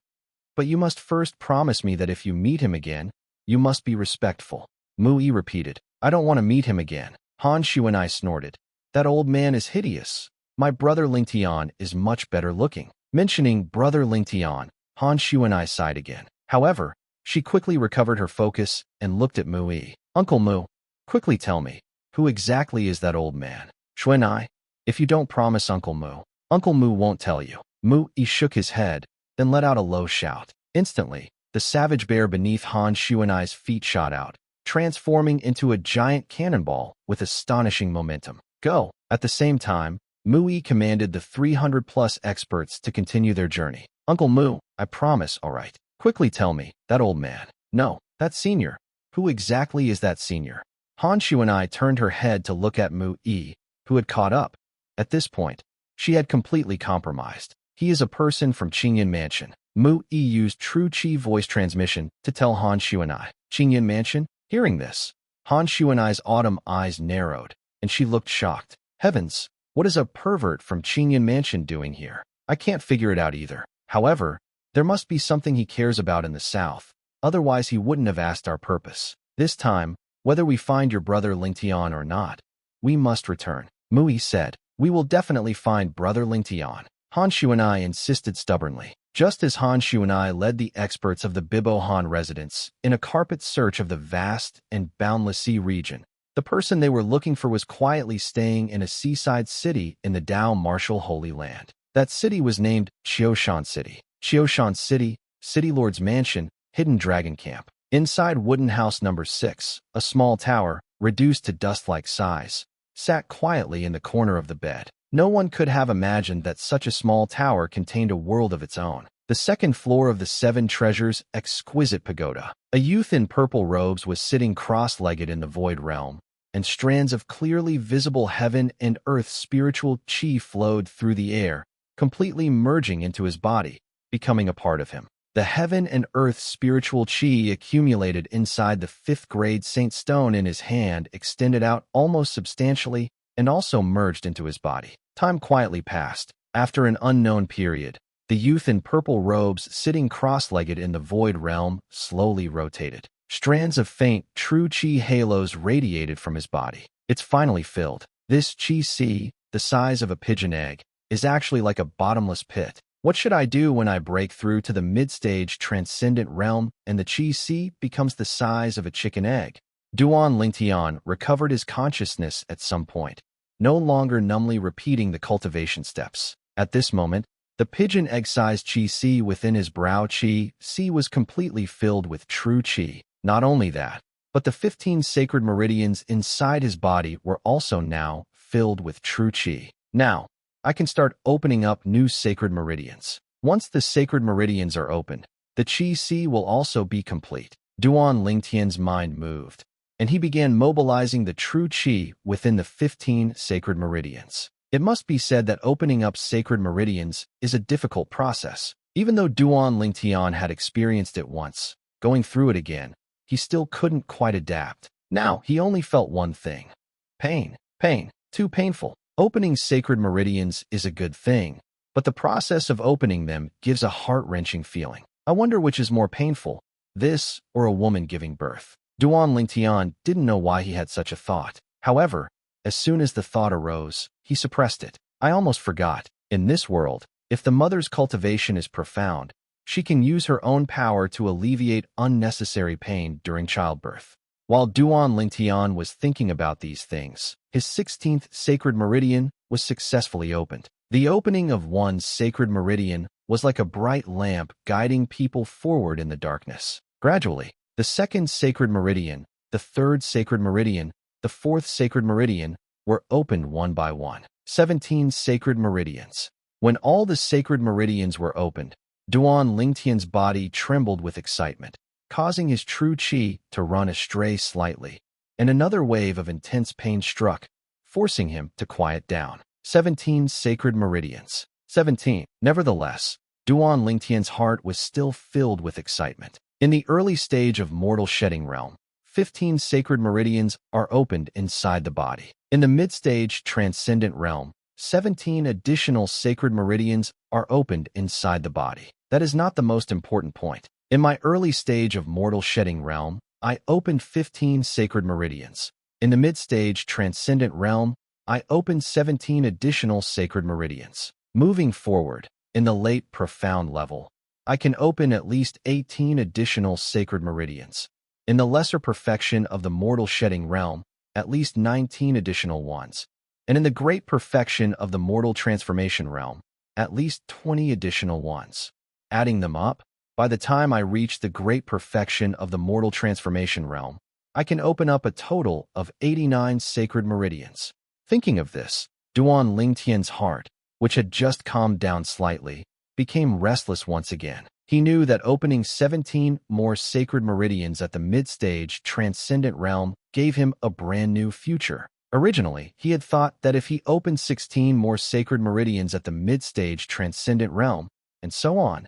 But you must first promise me that if you meet him again, you must be respectful. Mu-i repeated. I don't want to meet him again. Han Shuanai snorted. That old man is hideous. My brother Lingtian is much better looking. Mentioning brother Lingtian, Han Shuanai sighed again. However, she quickly recovered her focus and looked at Mu-i. Uncle Mu, quickly tell me, who exactly is that old man? Shuanai, if you don't promise Uncle Mu won't tell you. Mu-i shook his head, then let out a low shout. Instantly, the savage bear beneath Han Shuanai's feet shot out, transforming into a giant cannonball with astonishing momentum. Go! At the same time, Mu-i commanded the 300-plus experts to continue their journey. Uncle Mu, I promise, all right. Quickly tell me, that old man. No, that senior. Who exactly is that senior? Han Shuanai turned her head to look at Mu-i, who had caught up. At this point, she had completely compromised. He is a person from Qingyan Mansion. Mu-i used true Qi voice transmission to tell Han Shuanai. Qingyan Mansion? Hearing this, Han Shuanai's autumn eyes narrowed, and she looked shocked. Heavens, what is a pervert from Qingyan Mansion doing here? I can't figure it out either. However, there must be something he cares about in the south, otherwise he wouldn't have asked our purpose. This time, whether we find your brother Lingtian or not, we must return. Mu-i said, we will definitely find brother Lingtian. Han Shuanai insisted stubbornly. Just as Han Shuanai led the experts of the Bibo Han residence in a carpet search of the vast and boundless sea region, the person they were looking for was quietly staying in a seaside city in the Dao Martial Holy Land. That city was named Qioshan City. Qioshan City, City Lord's Mansion, Hidden Dragon Camp. Inside Wooden House Number 6, a small tower, reduced to dust-like size, sat quietly in the corner of the bed. No one could have imagined that such a small tower contained a world of its own. The second floor of the Seven Treasures' exquisite pagoda. A youth in purple robes was sitting cross-legged in the void realm, and strands of clearly visible heaven and earth spiritual qi flowed through the air, completely merging into his body, becoming a part of him. The heaven and earth spiritual chi accumulated inside the 5th grade Saint Stone in his hand extended out almost substantially and also merged into his body. Time quietly passed. After an unknown period, the youth in purple robes sitting cross-legged in the void realm slowly rotated. Strands of faint, true chi halos radiated from his body. It's finally filled. This chi sea, the size of a pigeon egg, is actually like a bottomless pit. What should I do when I break through to the mid-stage transcendent realm and the chi sea becomes the size of a chicken egg? Duan Lingtian recovered his consciousness at some point, no longer numbly repeating the cultivation steps. At this moment, the pigeon egg-sized chi sea within his brow chi sea was completely filled with true chi. Not only that, but the 15 sacred meridians inside his body were also now filled with true chi. Now, I can start opening up new sacred meridians. Once the sacred meridians are opened, the chi sea will also be complete. Duan Lingtian's mind moved, and he began mobilizing the true chi within the 15 sacred meridians. It must be said that opening up sacred meridians is a difficult process. Even though Duan Lingtian had experienced it once, going through it again, he still couldn't quite adapt. Now, he only felt one thing. Pain. Pain. Too painful. Opening sacred meridians is a good thing, but the process of opening them gives a heart-wrenching feeling. I wonder which is more painful, this or a woman giving birth. Duan Lingtian didn't know why he had such a thought. However, as soon as the thought arose, he suppressed it. I almost forgot. In this world, if the mother's cultivation is profound, she can use her own power to alleviate unnecessary pain during childbirth. While Duan Lingtian was thinking about these things, his 16th sacred meridian was successfully opened. The opening of one's sacred meridian was like a bright lamp guiding people forward in the darkness. Gradually, the 2nd sacred meridian, the 3rd sacred meridian, the 4th sacred meridian were opened one by one. 17 sacred meridians. When all the sacred meridians were opened, Duan Lingtian's body trembled with excitement, causing his true chi to run astray slightly, and another wave of intense pain struck, forcing him to quiet down. 17 sacred meridians. 17. Nevertheless, Duan Lingtian's heart was still filled with excitement. In the early stage of mortal shedding realm, 15 sacred meridians are opened inside the body. In the mid-stage transcendent realm, 17 additional sacred meridians are opened inside the body. That is not the most important point. In my early stage of mortal shedding realm, I opened 15 sacred meridians. In the mid-stage transcendent realm, I opened 17 additional sacred meridians. Moving forward, in the late profound level, I can open at least 18 additional sacred meridians. In the lesser perfection of the mortal shedding realm, at least 19 additional ones. And in the great perfection of the mortal transformation realm, at least 20 additional ones. Adding them up, by the time I reach the great perfection of the mortal transformation realm, I can open up a total of 89 sacred meridians. Thinking of this, Duan Lingtian's heart, which had just calmed down slightly, became restless once again. He knew that opening 17 more sacred meridians at the mid-stage transcendent realm gave him a brand new future. Originally, he had thought that if he opened 16 more sacred meridians at the mid-stage transcendent realm, and so on,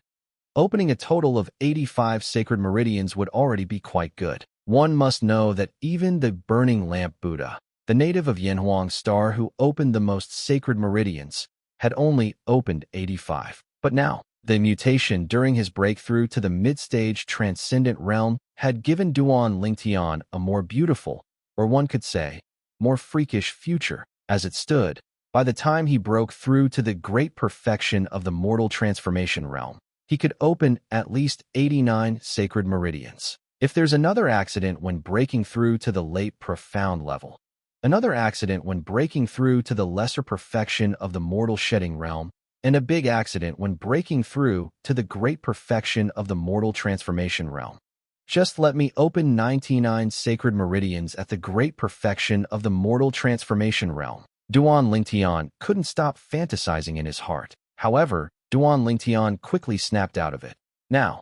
opening a total of 85 sacred meridians would already be quite good. One must know that even the burning lamp Buddha, the native of Yanhuang Star who opened the most sacred meridians, had only opened 85. But now, the mutation during his breakthrough to the mid-stage transcendent realm had given Duan Lingtian a more beautiful, or one could say, more freakish future. As it stood, by the time he broke through to the great perfection of the mortal transformation realm, he could open at least 89 sacred meridians. If there's another accident when breaking through to the late profound level, another accident when breaking through to the lesser perfection of the mortal shedding realm, and a big accident when breaking through to the great perfection of the mortal transformation realm. Just let me open 99 sacred meridians at the great perfection of the mortal transformation realm. Duan Lingtian couldn't stop fantasizing in his heart. However, Duan Lingtian quickly snapped out of it. Now,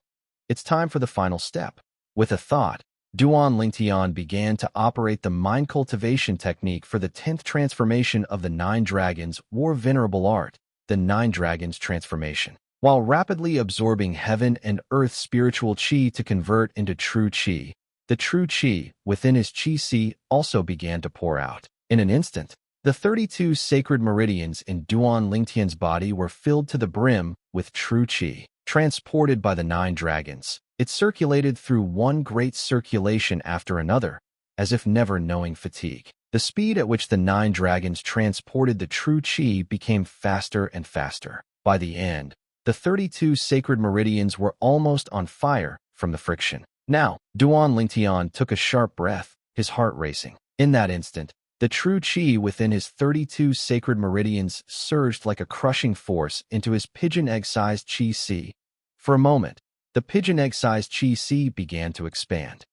it's time for the final step. With a thought, Duan Lingtian began to operate the mind cultivation technique for the 10th transformation of the 9 dragons war venerable art, the 9 dragons transformation. while rapidly absorbing heaven and earth spiritual qi to convert into true qi. The true qi within his qi also began to pour out. In an instant, the 32 sacred meridians in Duan Lingtian's body were filled to the brim with true qi. Transported by the 9 dragons, it circulated through one great circulation after another, as if never knowing fatigue. The speed at which the 9 dragons transported the true qi became faster and faster. By the end, the 32 sacred meridians were almost on fire from the friction. Now, Duan Lingtian took a sharp breath, his heart racing. In that instant, the true qi within his 32 sacred meridians surged like a crushing force into his pigeon egg-sized qi. For a moment, the pigeon egg-sized qi began to expand.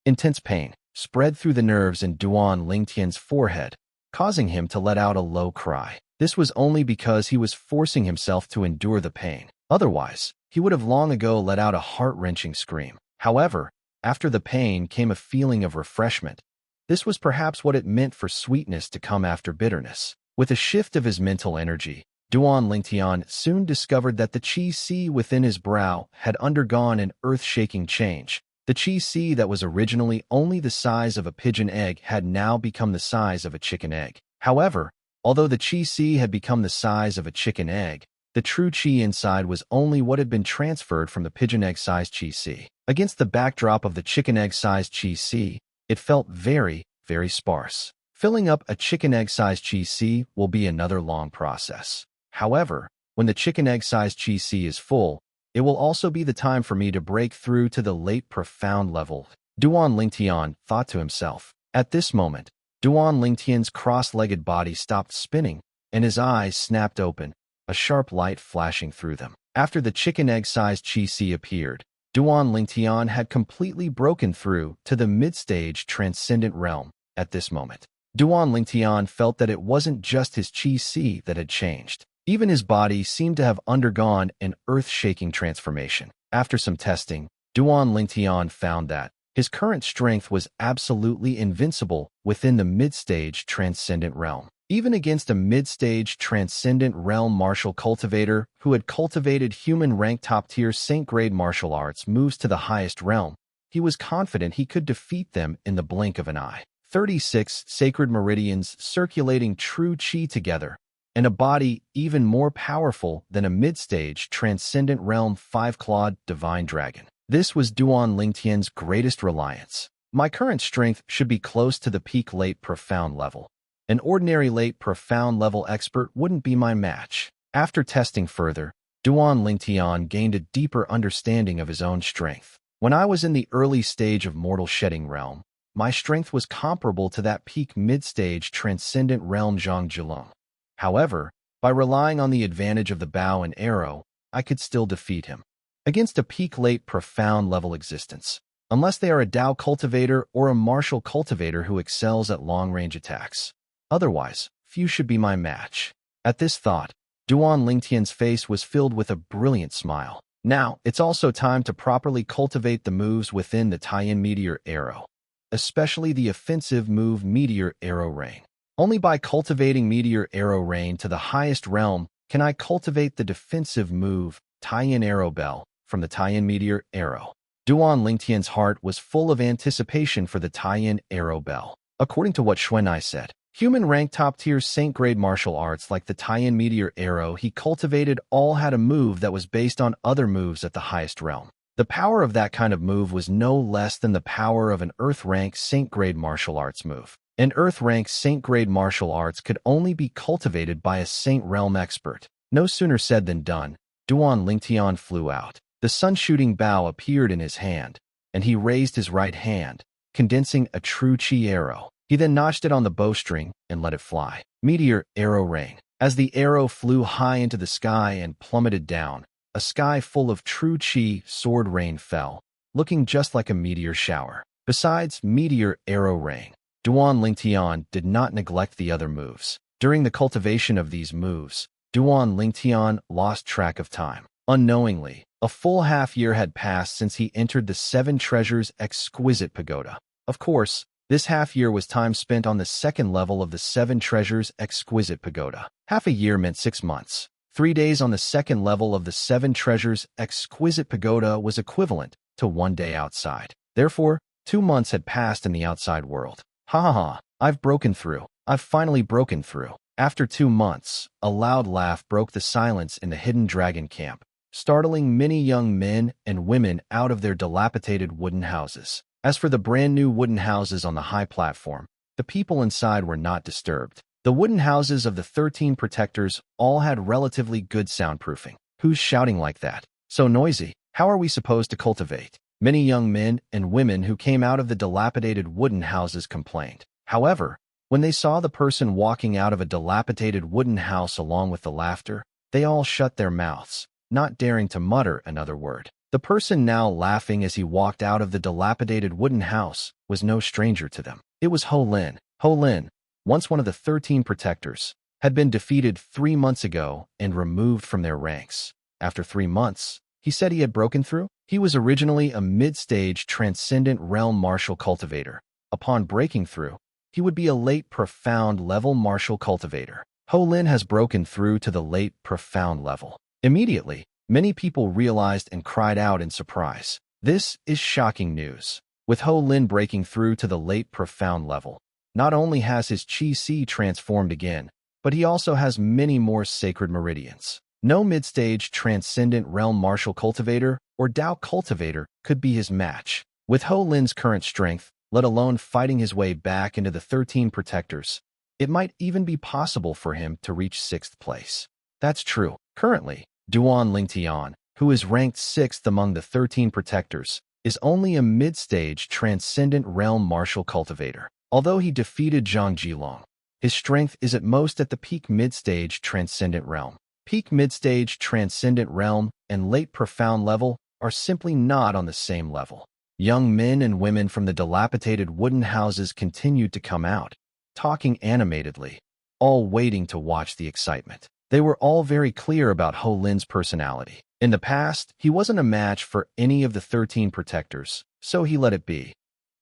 Intense pain spread through the nerves in Duan Lingtian's forehead, causing him to let out a low cry. This was only because he was forcing himself to endure the pain. Otherwise, he would have long ago let out a heart-wrenching scream. However, after the pain came a feeling of refreshment. This was perhaps what it meant for sweetness to come after bitterness. With a shift of his mental energy, Duan Lingtian soon discovered that the qi within his brow had undergone an earth-shaking change. The qi that was originally only the size of a pigeon egg had now become the size of a chicken egg. However, although the qi had become the size of a chicken egg, the true qi inside was only what had been transferred from the pigeon egg-sized qi. Against the backdrop of the chicken egg-sized qi, it felt very, very sparse. Filling up a chicken egg-sized qi will be another long process. However, when the chicken egg-sized qi is full, it will also be the time for me to break through to the late profound level, Duan Lingtian thought to himself. At this moment, Duan Lingtian's cross-legged body stopped spinning, and his eyes snapped open, a sharp light flashing through them. After the chicken egg-sized qi appeared, Duan Lingtian had completely broken through to the mid-stage transcendent realm. At this moment, Duan Lingtian felt that it wasn't just his qi that had changed. Even his body seemed to have undergone an earth-shaking transformation. After some testing, Duan Lingtian found that his current strength was absolutely invincible within the mid-stage transcendent realm. Even against a mid-stage transcendent realm martial cultivator who had cultivated human-rank top-tier saint-grade martial arts moves to the highest realm, he was confident he could defeat them in the blink of an eye. 36 sacred meridians circulating true qi together, and a body even more powerful than a mid-stage transcendent realm 5-clawed divine dragon. This was Duan Lingtian's greatest reliance. My current strength should be close to the peak late profound level. An ordinary late profound level expert wouldn't be my match. After testing further, Duan Lingtian gained a deeper understanding of his own strength. When I was in the early stage of mortal shedding realm, my strength was comparable to that peak mid-stage transcendent realm Zhang Jilong. However, by relying on the advantage of the bow and arrow, I could still defeat him. Against a peak late profound level existence, unless they are a Dao cultivator or a martial cultivator who excels at long-range attacks. Otherwise, few should be my match. At this thought, Duan Lingtian's face was filled with a brilliant smile. Now, it's also time to properly cultivate the moves within the Taiyin Meteor Arrow, especially the offensive move Meteor Arrow Rain. Only by cultivating Meteor Arrow Rain to the highest realm can I cultivate the defensive move Taiyin Arrow Bell from the Taiyin Meteor Arrow. Duan Lingtian's heart was full of anticipation for the Taiyin Arrow Bell. According to what Xuanai said, human-ranked top-tier saint-grade martial arts like the Taiyin Meteor Arrow he cultivated all had a move that was based on other moves at the highest realm. The power of that kind of move was no less than the power of an Earth-ranked saint-grade martial arts move. An Earth-ranked saint-grade martial arts could only be cultivated by a saint realm expert. No sooner said than done, Duan Lingtian flew out. The sun-shooting bow appeared in his hand, and he raised his right hand, condensing a true qi arrow. He then notched it on the bowstring and let it fly. Meteor Arrow Rain. As the arrow flew high into the sky and plummeted down, a sky full of true qi sword rain fell, looking just like a meteor shower. Besides Meteor Arrow Rain, Duan Lingtian did not neglect the other moves. During the cultivation of these moves, Duan Lingtian lost track of time. Unknowingly, a full half-year had passed since he entered the Seven Treasures Exquisite Pagoda. Of course, this half-year was time spent on the second level of the Seven Treasures Exquisite Pagoda. Half a year meant 6 months. 3 days on the second level of the Seven Treasures exquisite pagoda was equivalent to 1 day outside. Therefore, 2 months had passed in the outside world. Ha ha ha, I've broken through. I've finally broken through. After 2 months, a loud laugh broke the silence in the hidden dragon camp, startling many young men and women out of their dilapidated wooden houses. As for the brand new wooden houses on the high platform, the people inside were not disturbed. The wooden houses of the 13 protectors all had relatively good soundproofing. Who's shouting like that? So noisy. How are we supposed to cultivate? Many young men and women who came out of the dilapidated wooden houses complained. However, when they saw the person walking out of a dilapidated wooden house along with the laughter, they all shut their mouths, not daring to mutter another word. The person now laughing as he walked out of the dilapidated wooden house was no stranger to them. It was Ho Lin. Ho Lin, once one of the 13 protectors, had been defeated 3 months ago and removed from their ranks. After 3 months, he said he had broken through. He was originally a mid-stage transcendent realm martial cultivator. Upon breaking through, he would be a late profound level martial cultivator. Ho Lin has broken through to the late profound level. Immediately, many people realized and cried out in surprise. This is shocking news. With Ho Lin breaking through to the late profound level, not only has his Qi transformed again, but he also has many more sacred meridians. No mid-stage transcendent realm martial cultivator or Dao cultivator could be his match. With Ho Lin's current strength, let alone fighting his way back into the 13 protectors, it might even be possible for him to reach 6th place. That's true. Currently, Duan Lingtian, who is ranked 6th among the 13 protectors, is only a mid-stage transcendent realm martial cultivator. Although he defeated Zhang Jilong, his strength is at most at the peak mid-stage transcendent realm. Peak mid-stage transcendent realm and late profound level are simply not on the same level. Young men and women from the dilapidated wooden houses continued to come out, talking animatedly, all waiting to watch the excitement. They were all very clear about Ho Lin's personality. In the past, he wasn't a match for any of the 13 protectors, so he let it be.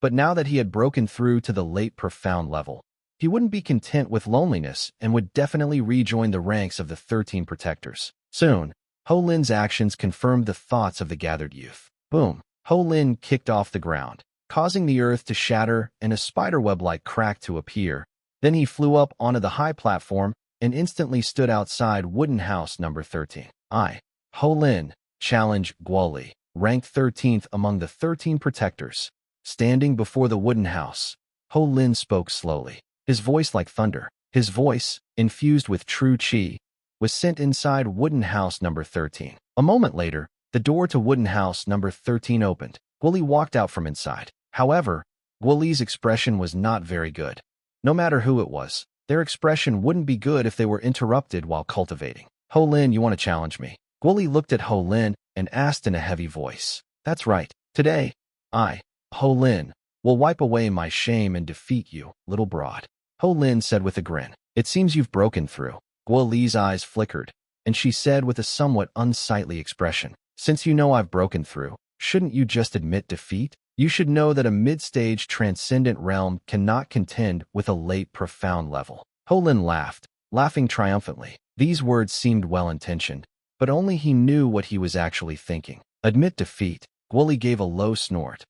But now that he had broken through to the late profound level, he wouldn't be content with loneliness and would definitely rejoin the ranks of the 13 protectors. Soon, Ho Lin's actions confirmed the thoughts of the gathered youth. Boom! Ho Lin kicked off the ground, causing the earth to shatter and a spiderweb-like crack to appear. Then he flew up onto the high platform and instantly stood outside wooden house number 13. Ho Lin, challenge Guoli, ranked 13th among the 13 protectors. Standing before the wooden house, Ho Lin spoke slowly, his voice like thunder. His voice, infused with true qi, was sent inside wooden house number 13. A moment later, the door to wooden house number 13 opened. Guoli walked out from inside. However, Guoli's expression was not very good. No matter who it was, their expression wouldn't be good if they were interrupted while cultivating. Ho Lin, you want to challenge me? Guoli looked at Ho Lin and asked in a heavy voice. That's right. Today, I, Ho Lin, will wipe away my shame and defeat you, little broad. Ho Lin said with a grin. It seems you've broken through. Guoli's eyes flickered, and she said with a somewhat unsightly expression. Since you know I've broken through, shouldn't you just admit defeat? You should know that a mid-stage transcendent realm cannot contend with a late profound level. Ho Lin laughed, laughing triumphantly. These words seemed well-intentioned, but only he knew what he was actually thinking. Admit defeat. Guoli gave a low snort.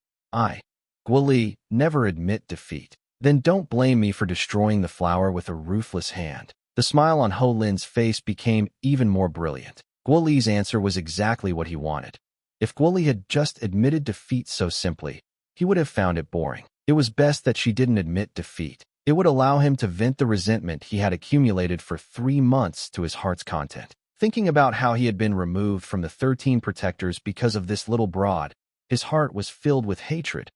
Guoli, never admit defeat. Then don't blame me for destroying the flower with a ruthless hand. The smile on Ho Lin's face became even more brilliant. Guoli's answer was exactly what he wanted. If Guoli had just admitted defeat so simply, he would have found it boring. It was best that she didn't admit defeat. It would allow him to vent the resentment he had accumulated for 3 months to his heart's content. Thinking about how he had been removed from the 13 protectors because of this little broad, his heart was filled with hatred.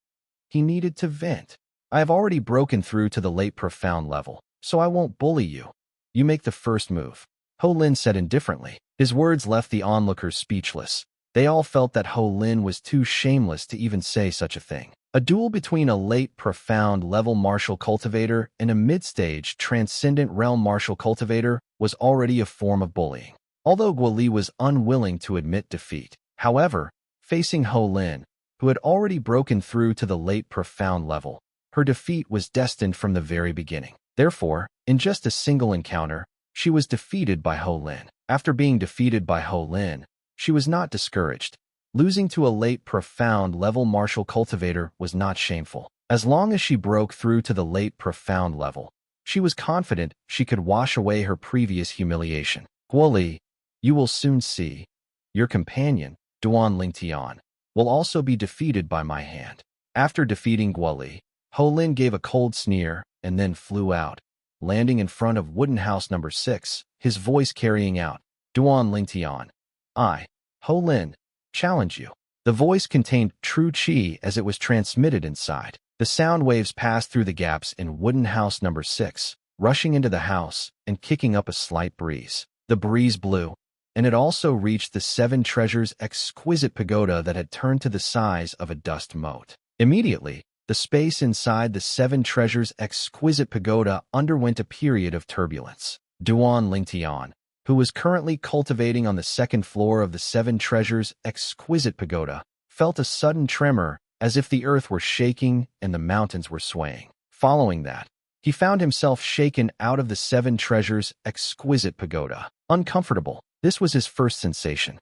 He needed to vent. I have already broken through to the late profound level, so I won't bully you. You make the first move. Ho Lin said indifferently. His words left the onlookers speechless. They all felt that Ho Lin was too shameless to even say such a thing. A duel between a late profound level martial cultivator and a mid-stage transcendent realm martial cultivator was already a form of bullying. Although Guoli was unwilling to admit defeat, however, facing Ho Lin, who had already broken through to the late profound level, her defeat was destined from the very beginning. Therefore, in just a single encounter, she was defeated by Ho Lin. After being defeated by Ho Lin, she was not discouraged. Losing to a late profound level martial cultivator was not shameful. As long as she broke through to the late profound level, she was confident she could wash away her previous humiliation. Guoli, you will soon see. Your companion, Duan Lingtian, will also be defeated by my hand. After defeating Guoli, Ho Lin gave a cold sneer and then flew out, landing in front of wooden house number 6, his voice carrying out, Duan Lingtian, I, Ho Lin, challenge you. The voice contained true chi as it was transmitted inside. The sound waves passed through the gaps in wooden house number 6, rushing into the house and kicking up a slight breeze. The breeze blew, and it also reached the 7 treasures exquisite pagoda that had turned to the size of a dust mote. Immediately, the space inside the 7 treasures exquisite pagoda underwent a period of turbulence. Duan Lingtian, who was currently cultivating on the 2nd floor of the 7 treasures exquisite pagoda, felt a sudden tremor as if the earth were shaking and the mountains were swaying. Following that, he found himself shaken out of the 7 treasures exquisite pagoda. Uncomfortable. This was his first sensation.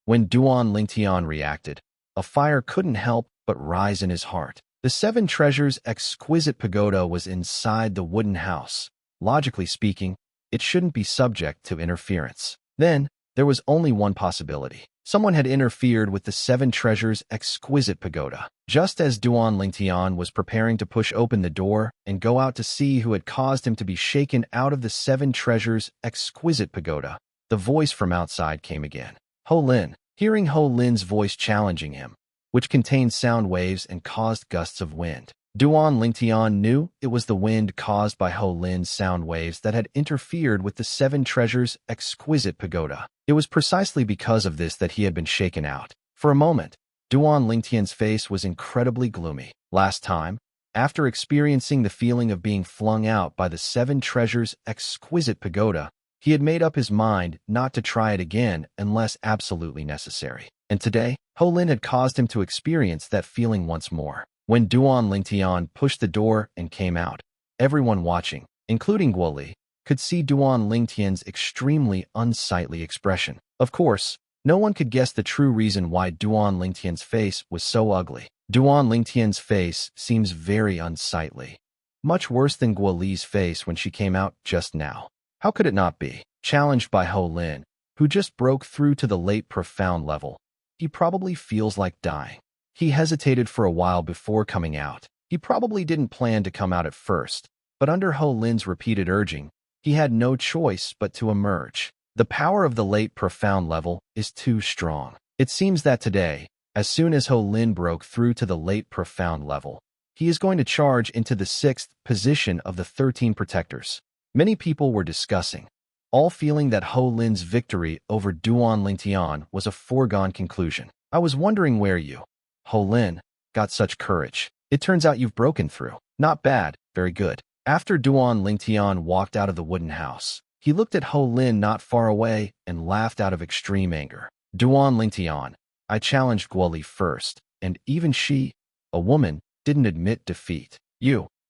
When Duan Lingtian reacted, a fire couldn't help but rise in his heart. The 7 treasures exquisite pagoda was inside the wooden house. Logically speaking, it shouldn't be subject to interference. Then, there was only one possibility. Someone had interfered with the 7 treasures exquisite pagoda. Just as Duan Lingtian was preparing to push open the door and go out to see who had caused him to be shaken out of the 7 treasures exquisite pagoda, the voice from outside came again. Ho Lin. Hearing Ho Lin's voice challenging him, which contained sound waves and caused gusts of wind, Duan Lingtian knew it was the wind caused by Ho Lin's sound waves that had interfered with the 7 treasures exquisite pagoda. It was precisely because of this that he had been shaken out. For a moment, Duan Lingtian's face was incredibly gloomy. Last time, after experiencing the feeling of being flung out by the 7 treasures exquisite pagoda, he had made up his mind not to try it again unless absolutely necessary. And today, Ho Lin had caused him to experience that feeling once more. When Duan Lingtian pushed the door and came out, everyone watching, including Guoli, could see Duan Lingtian's extremely unsightly expression. Of course, no one could guess the true reason why Duan Lingtian's face was so ugly. Duan Lingtian's face seems very unsightly, much worse than Guoli's face when she came out just now. How could it not be? Challenged by Ho Lin, who just broke through to the late profound level, he probably feels like dying. He hesitated for a while before coming out. He probably didn't plan to come out at first, but under Ho Lin's repeated urging, he had no choice but to emerge. The power of the late profound level is too strong. It seems that today, as soon as Ho Lin broke through to the late profound level, he is going to charge into the 6th position of the 13 protectors. Many people were discussing, all feeling that Ho Lin's victory over Duan Lingtian was a foregone conclusion. I was wondering where you, Ho Lin, got such courage. It turns out you've broken through. Not bad, very good. After Duan Lingtian walked out of the wooden house, he looked at Ho Lin not far away and laughed out of extreme anger. Duan Lingtian, I challenged Guoli first, and even she, a woman, didn't admit defeat.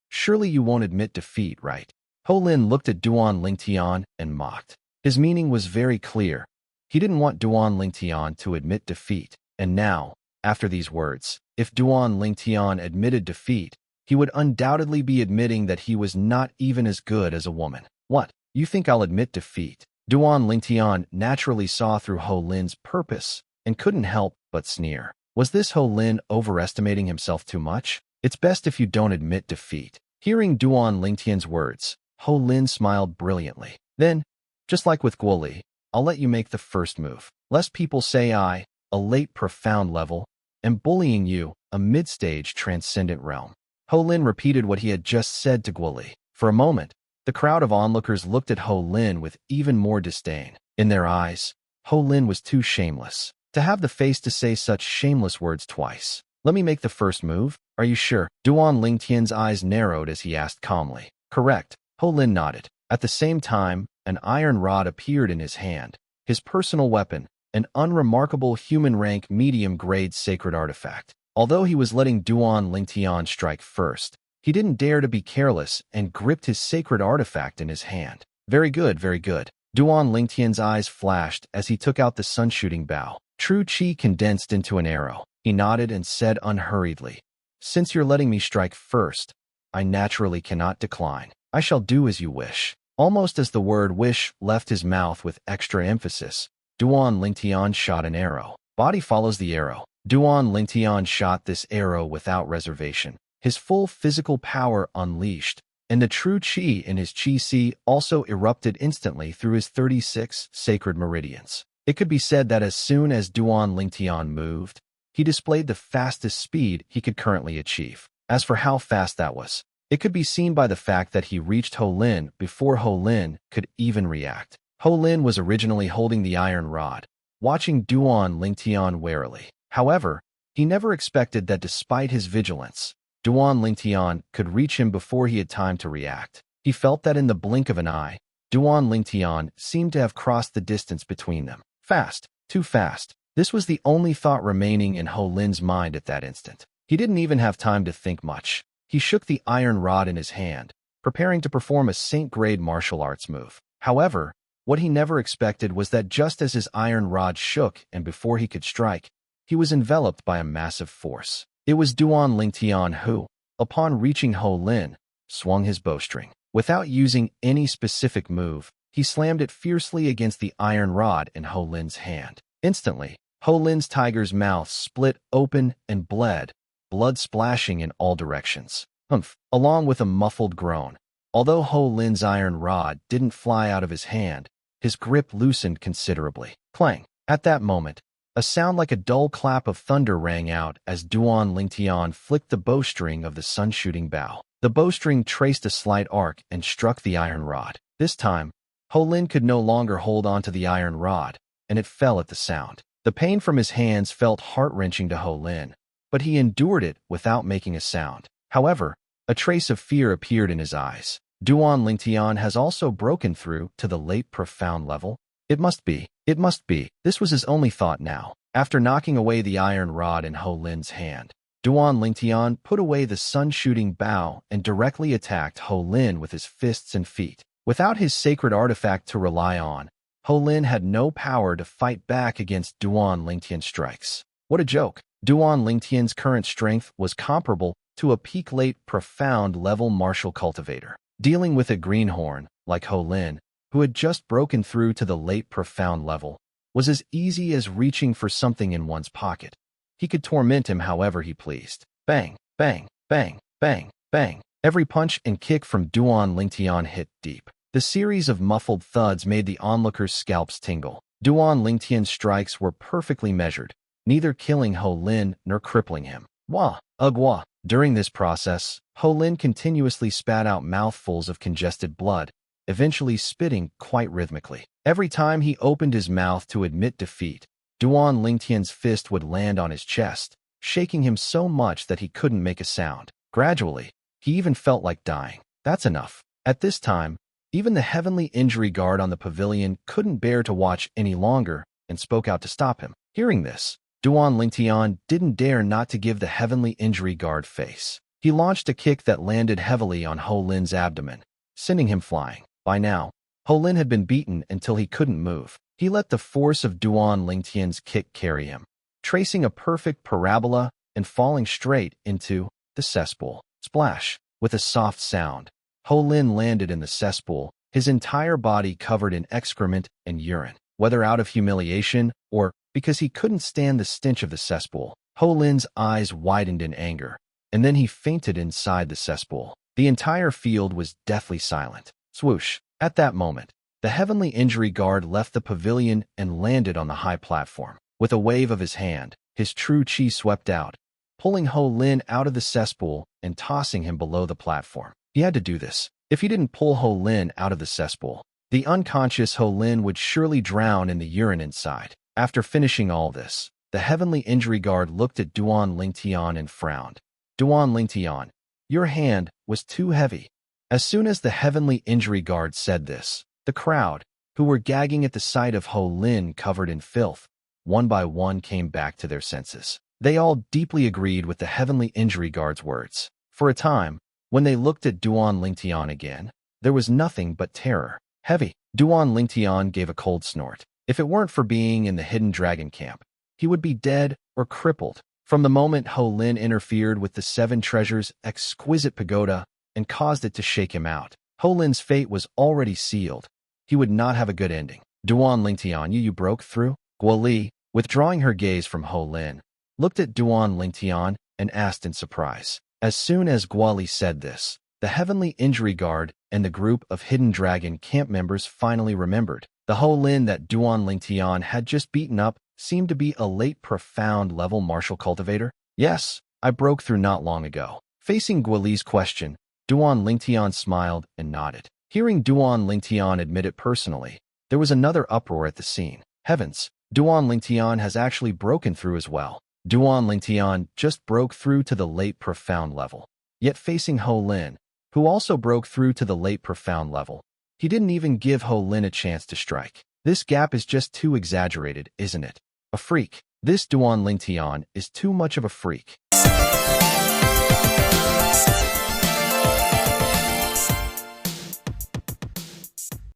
Surely you won't admit defeat, right? Ho Lin looked at Duan Lingtian and mocked. His meaning was very clear. He didn't want Duan Lingtian to admit defeat. And now, after these words, if Duan Lingtian admitted defeat, he would undoubtedly be admitting that he was not even as good as a woman. What? You think I'll admit defeat? Duan Lingtian naturally saw through Ho Lin's purpose and couldn't help but sneer. Was this Ho Lin overestimating himself too much? It's best if you don't admit defeat. Hearing Duan Lingtian's words, Ho Lin smiled brilliantly. Then, just like with Guoli, I'll let you make the first move. Lest people say I, a late profound level, am bullying you, a mid-stage transcendent realm. Ho Lin repeated what he had just said to Guoli. For a moment, the crowd of onlookers looked at Ho Lin with even more disdain. In their eyes, Ho Lin was too shameless to have the face to say such shameless words twice. Let me make the first move. Are you sure? Duan Lingtian's eyes narrowed as he asked calmly. Correct. Ho Lin nodded. At the same time, an iron rod appeared in his hand. His personal weapon, an unremarkable human-rank medium-grade sacred artifact. Although he was letting Duan Lingtian strike first, he didn't dare to be careless and gripped his sacred artifact in his hand. Very good, very good. Duan Lingtian's eyes flashed as he took out the sun-shooting bow. True chi condensed into an arrow. He nodded and said unhurriedly, "Since you're letting me strike first, I naturally cannot decline. I shall do as you wish." Almost as the word wish left his mouth with extra emphasis, Duan Lingtian shot an arrow. Body follows the arrow. Duan Lingtian shot this arrow without reservation, his full physical power unleashed, and the true chi in his chi-si also erupted instantly through his 36 sacred meridians. It could be said that as soon as Duan Lingtian moved, he displayed the fastest speed he could currently achieve. As for how fast that was, it could be seen by the fact that he reached Ho Lin before Ho Lin could even react. Ho Lin was originally holding the iron rod, watching Duan Lingtian warily. However, he never expected that despite his vigilance, Duan Lingtian could reach him before he had time to react. He felt that in the blink of an eye, Duan Lingtian seemed to have crossed the distance between them. Fast, too fast. This was the only thought remaining in Ho Lin's mind at that instant. He didn't even have time to think much. He shook the iron rod in his hand, preparing to perform a saint-grade martial arts move. However, what he never expected was that just as his iron rod shook and before he could strike, he was enveloped by a massive force. It was Duan Lingtian who, upon reaching Ho Lin, swung his bowstring. Without using any specific move, he slammed it fiercely against the iron rod in Ho Lin's hand. Instantly, Ho Lin's tiger's mouth split open and bled, blood splashing in all directions. Humph! Along with a muffled groan. Although Ho Lin's iron rod didn't fly out of his hand, his grip loosened considerably. Clang! At that moment, a sound like a dull clap of thunder rang out as Duan Lingtian flicked the bowstring of the sun-shooting bow. The bowstring traced a slight arc and struck the iron rod. This time, Ho Lin could no longer hold onto the iron rod, and it fell at the sound. The pain from his hands felt heart-wrenching to Ho Lin, but he endured it without making a sound. However, a trace of fear appeared in his eyes. Duan Lingtian has also broken through to the late profound level. It must be. It must be. This was his only thought now. After knocking away the iron rod in Ho Lin's hand, Duan Lingtian put away the sun-shooting bow and directly attacked Ho Lin with his fists and feet. Without his sacred artifact to rely on, Ho Lin had no power to fight back against Duan Lingtian's strikes. What a joke! Duan Lingtian's current strength was comparable to a peak late profound level martial cultivator. Dealing with a greenhorn, like Ho Lin, who had just broken through to the late profound level, was as easy as reaching for something in one's pocket. He could torment him however he pleased. Bang, bang, bang, bang, bang. Every punch and kick from Duan Lingtian hit deep. The series of muffled thuds made the onlookers' scalps tingle. Duan Lingtian's strikes were perfectly measured, neither killing Ho Lin nor crippling him. Wah! Ugh! During this process, Ho Lin continuously spat out mouthfuls of congested blood, eventually spitting quite rhythmically. Every time he opened his mouth to admit defeat, Duan Lingtian's fist would land on his chest, shaking him so much that he couldn't make a sound. Gradually, he even felt like dying. That's enough. At this time, even the heavenly injury guard on the pavilion couldn't bear to watch any longer and spoke out to stop him. Hearing this, Duan Lingtian didn't dare not to give the heavenly injury guard face. He launched a kick that landed heavily on Ho Lin's abdomen, sending him flying. By now, Ho Lin had been beaten until he couldn't move. He let the force of Duan Lingtian's kick carry him, tracing a perfect parabola and falling straight into the cesspool. Splash! With a soft sound, Ho Lin landed in the cesspool, his entire body covered in excrement and urine. Whether out of humiliation or because he couldn't stand the stench of the cesspool, Ho Lin's eyes widened in anger, and then he fainted inside the cesspool. The entire field was deathly silent. Swoosh! At that moment, the heavenly injury guard left the pavilion and landed on the high platform. With a wave of his hand, his true chi swept out, pulling Ho Lin out of the cesspool and tossing him below the platform. He had to do this. If he didn't pull Ho Lin out of the cesspool, the unconscious Ho Lin would surely drown in the urine inside. After finishing all this, the heavenly injury guard looked at Duan Lingtian and frowned. Duan Lingtian, your hand was too heavy. As soon as the heavenly injury guard said this, the crowd, who were gagging at the sight of Ho Lin covered in filth, one by one came back to their senses. They all deeply agreed with the heavenly injury guard's words. For a time, when they looked at Duan Lingtian again, there was nothing but terror. Heavy. Duan Lingtian gave a cold snort. If it weren't for being in the hidden dragon camp, he would be dead or crippled. From the moment Ho Lin interfered with the Seven Treasures' exquisite pagoda and caused it to shake him out, Ho Lin's fate was already sealed. He would not have a good ending. Duan Lingtian, you broke through? Guo Li, withdrawing her gaze from Ho Lin, looked at Duan Lingtian and asked in surprise. As soon as Guo Li said this, the Heavenly Injury Guard and the group of Hidden Dragon camp members finally remembered. The Ho Lin that Duan Lingtian had just beaten up seemed to be a late profound level martial cultivator. Yes, I broke through not long ago. Facing Guo Li's question, Duan Lingtian smiled and nodded. Hearing Duan Lingtian admit it personally, there was another uproar at the scene. Heavens, Duan Lingtian has actually broken through as well. Duan Lingtian just broke through to the late profound level. Yet facing Ho Lin, who also broke through to the late profound level, he didn't even give Ho Lin a chance to strike. This gap is just too exaggerated, isn't it? A freak. This Duan Lingtian is too much of a freak.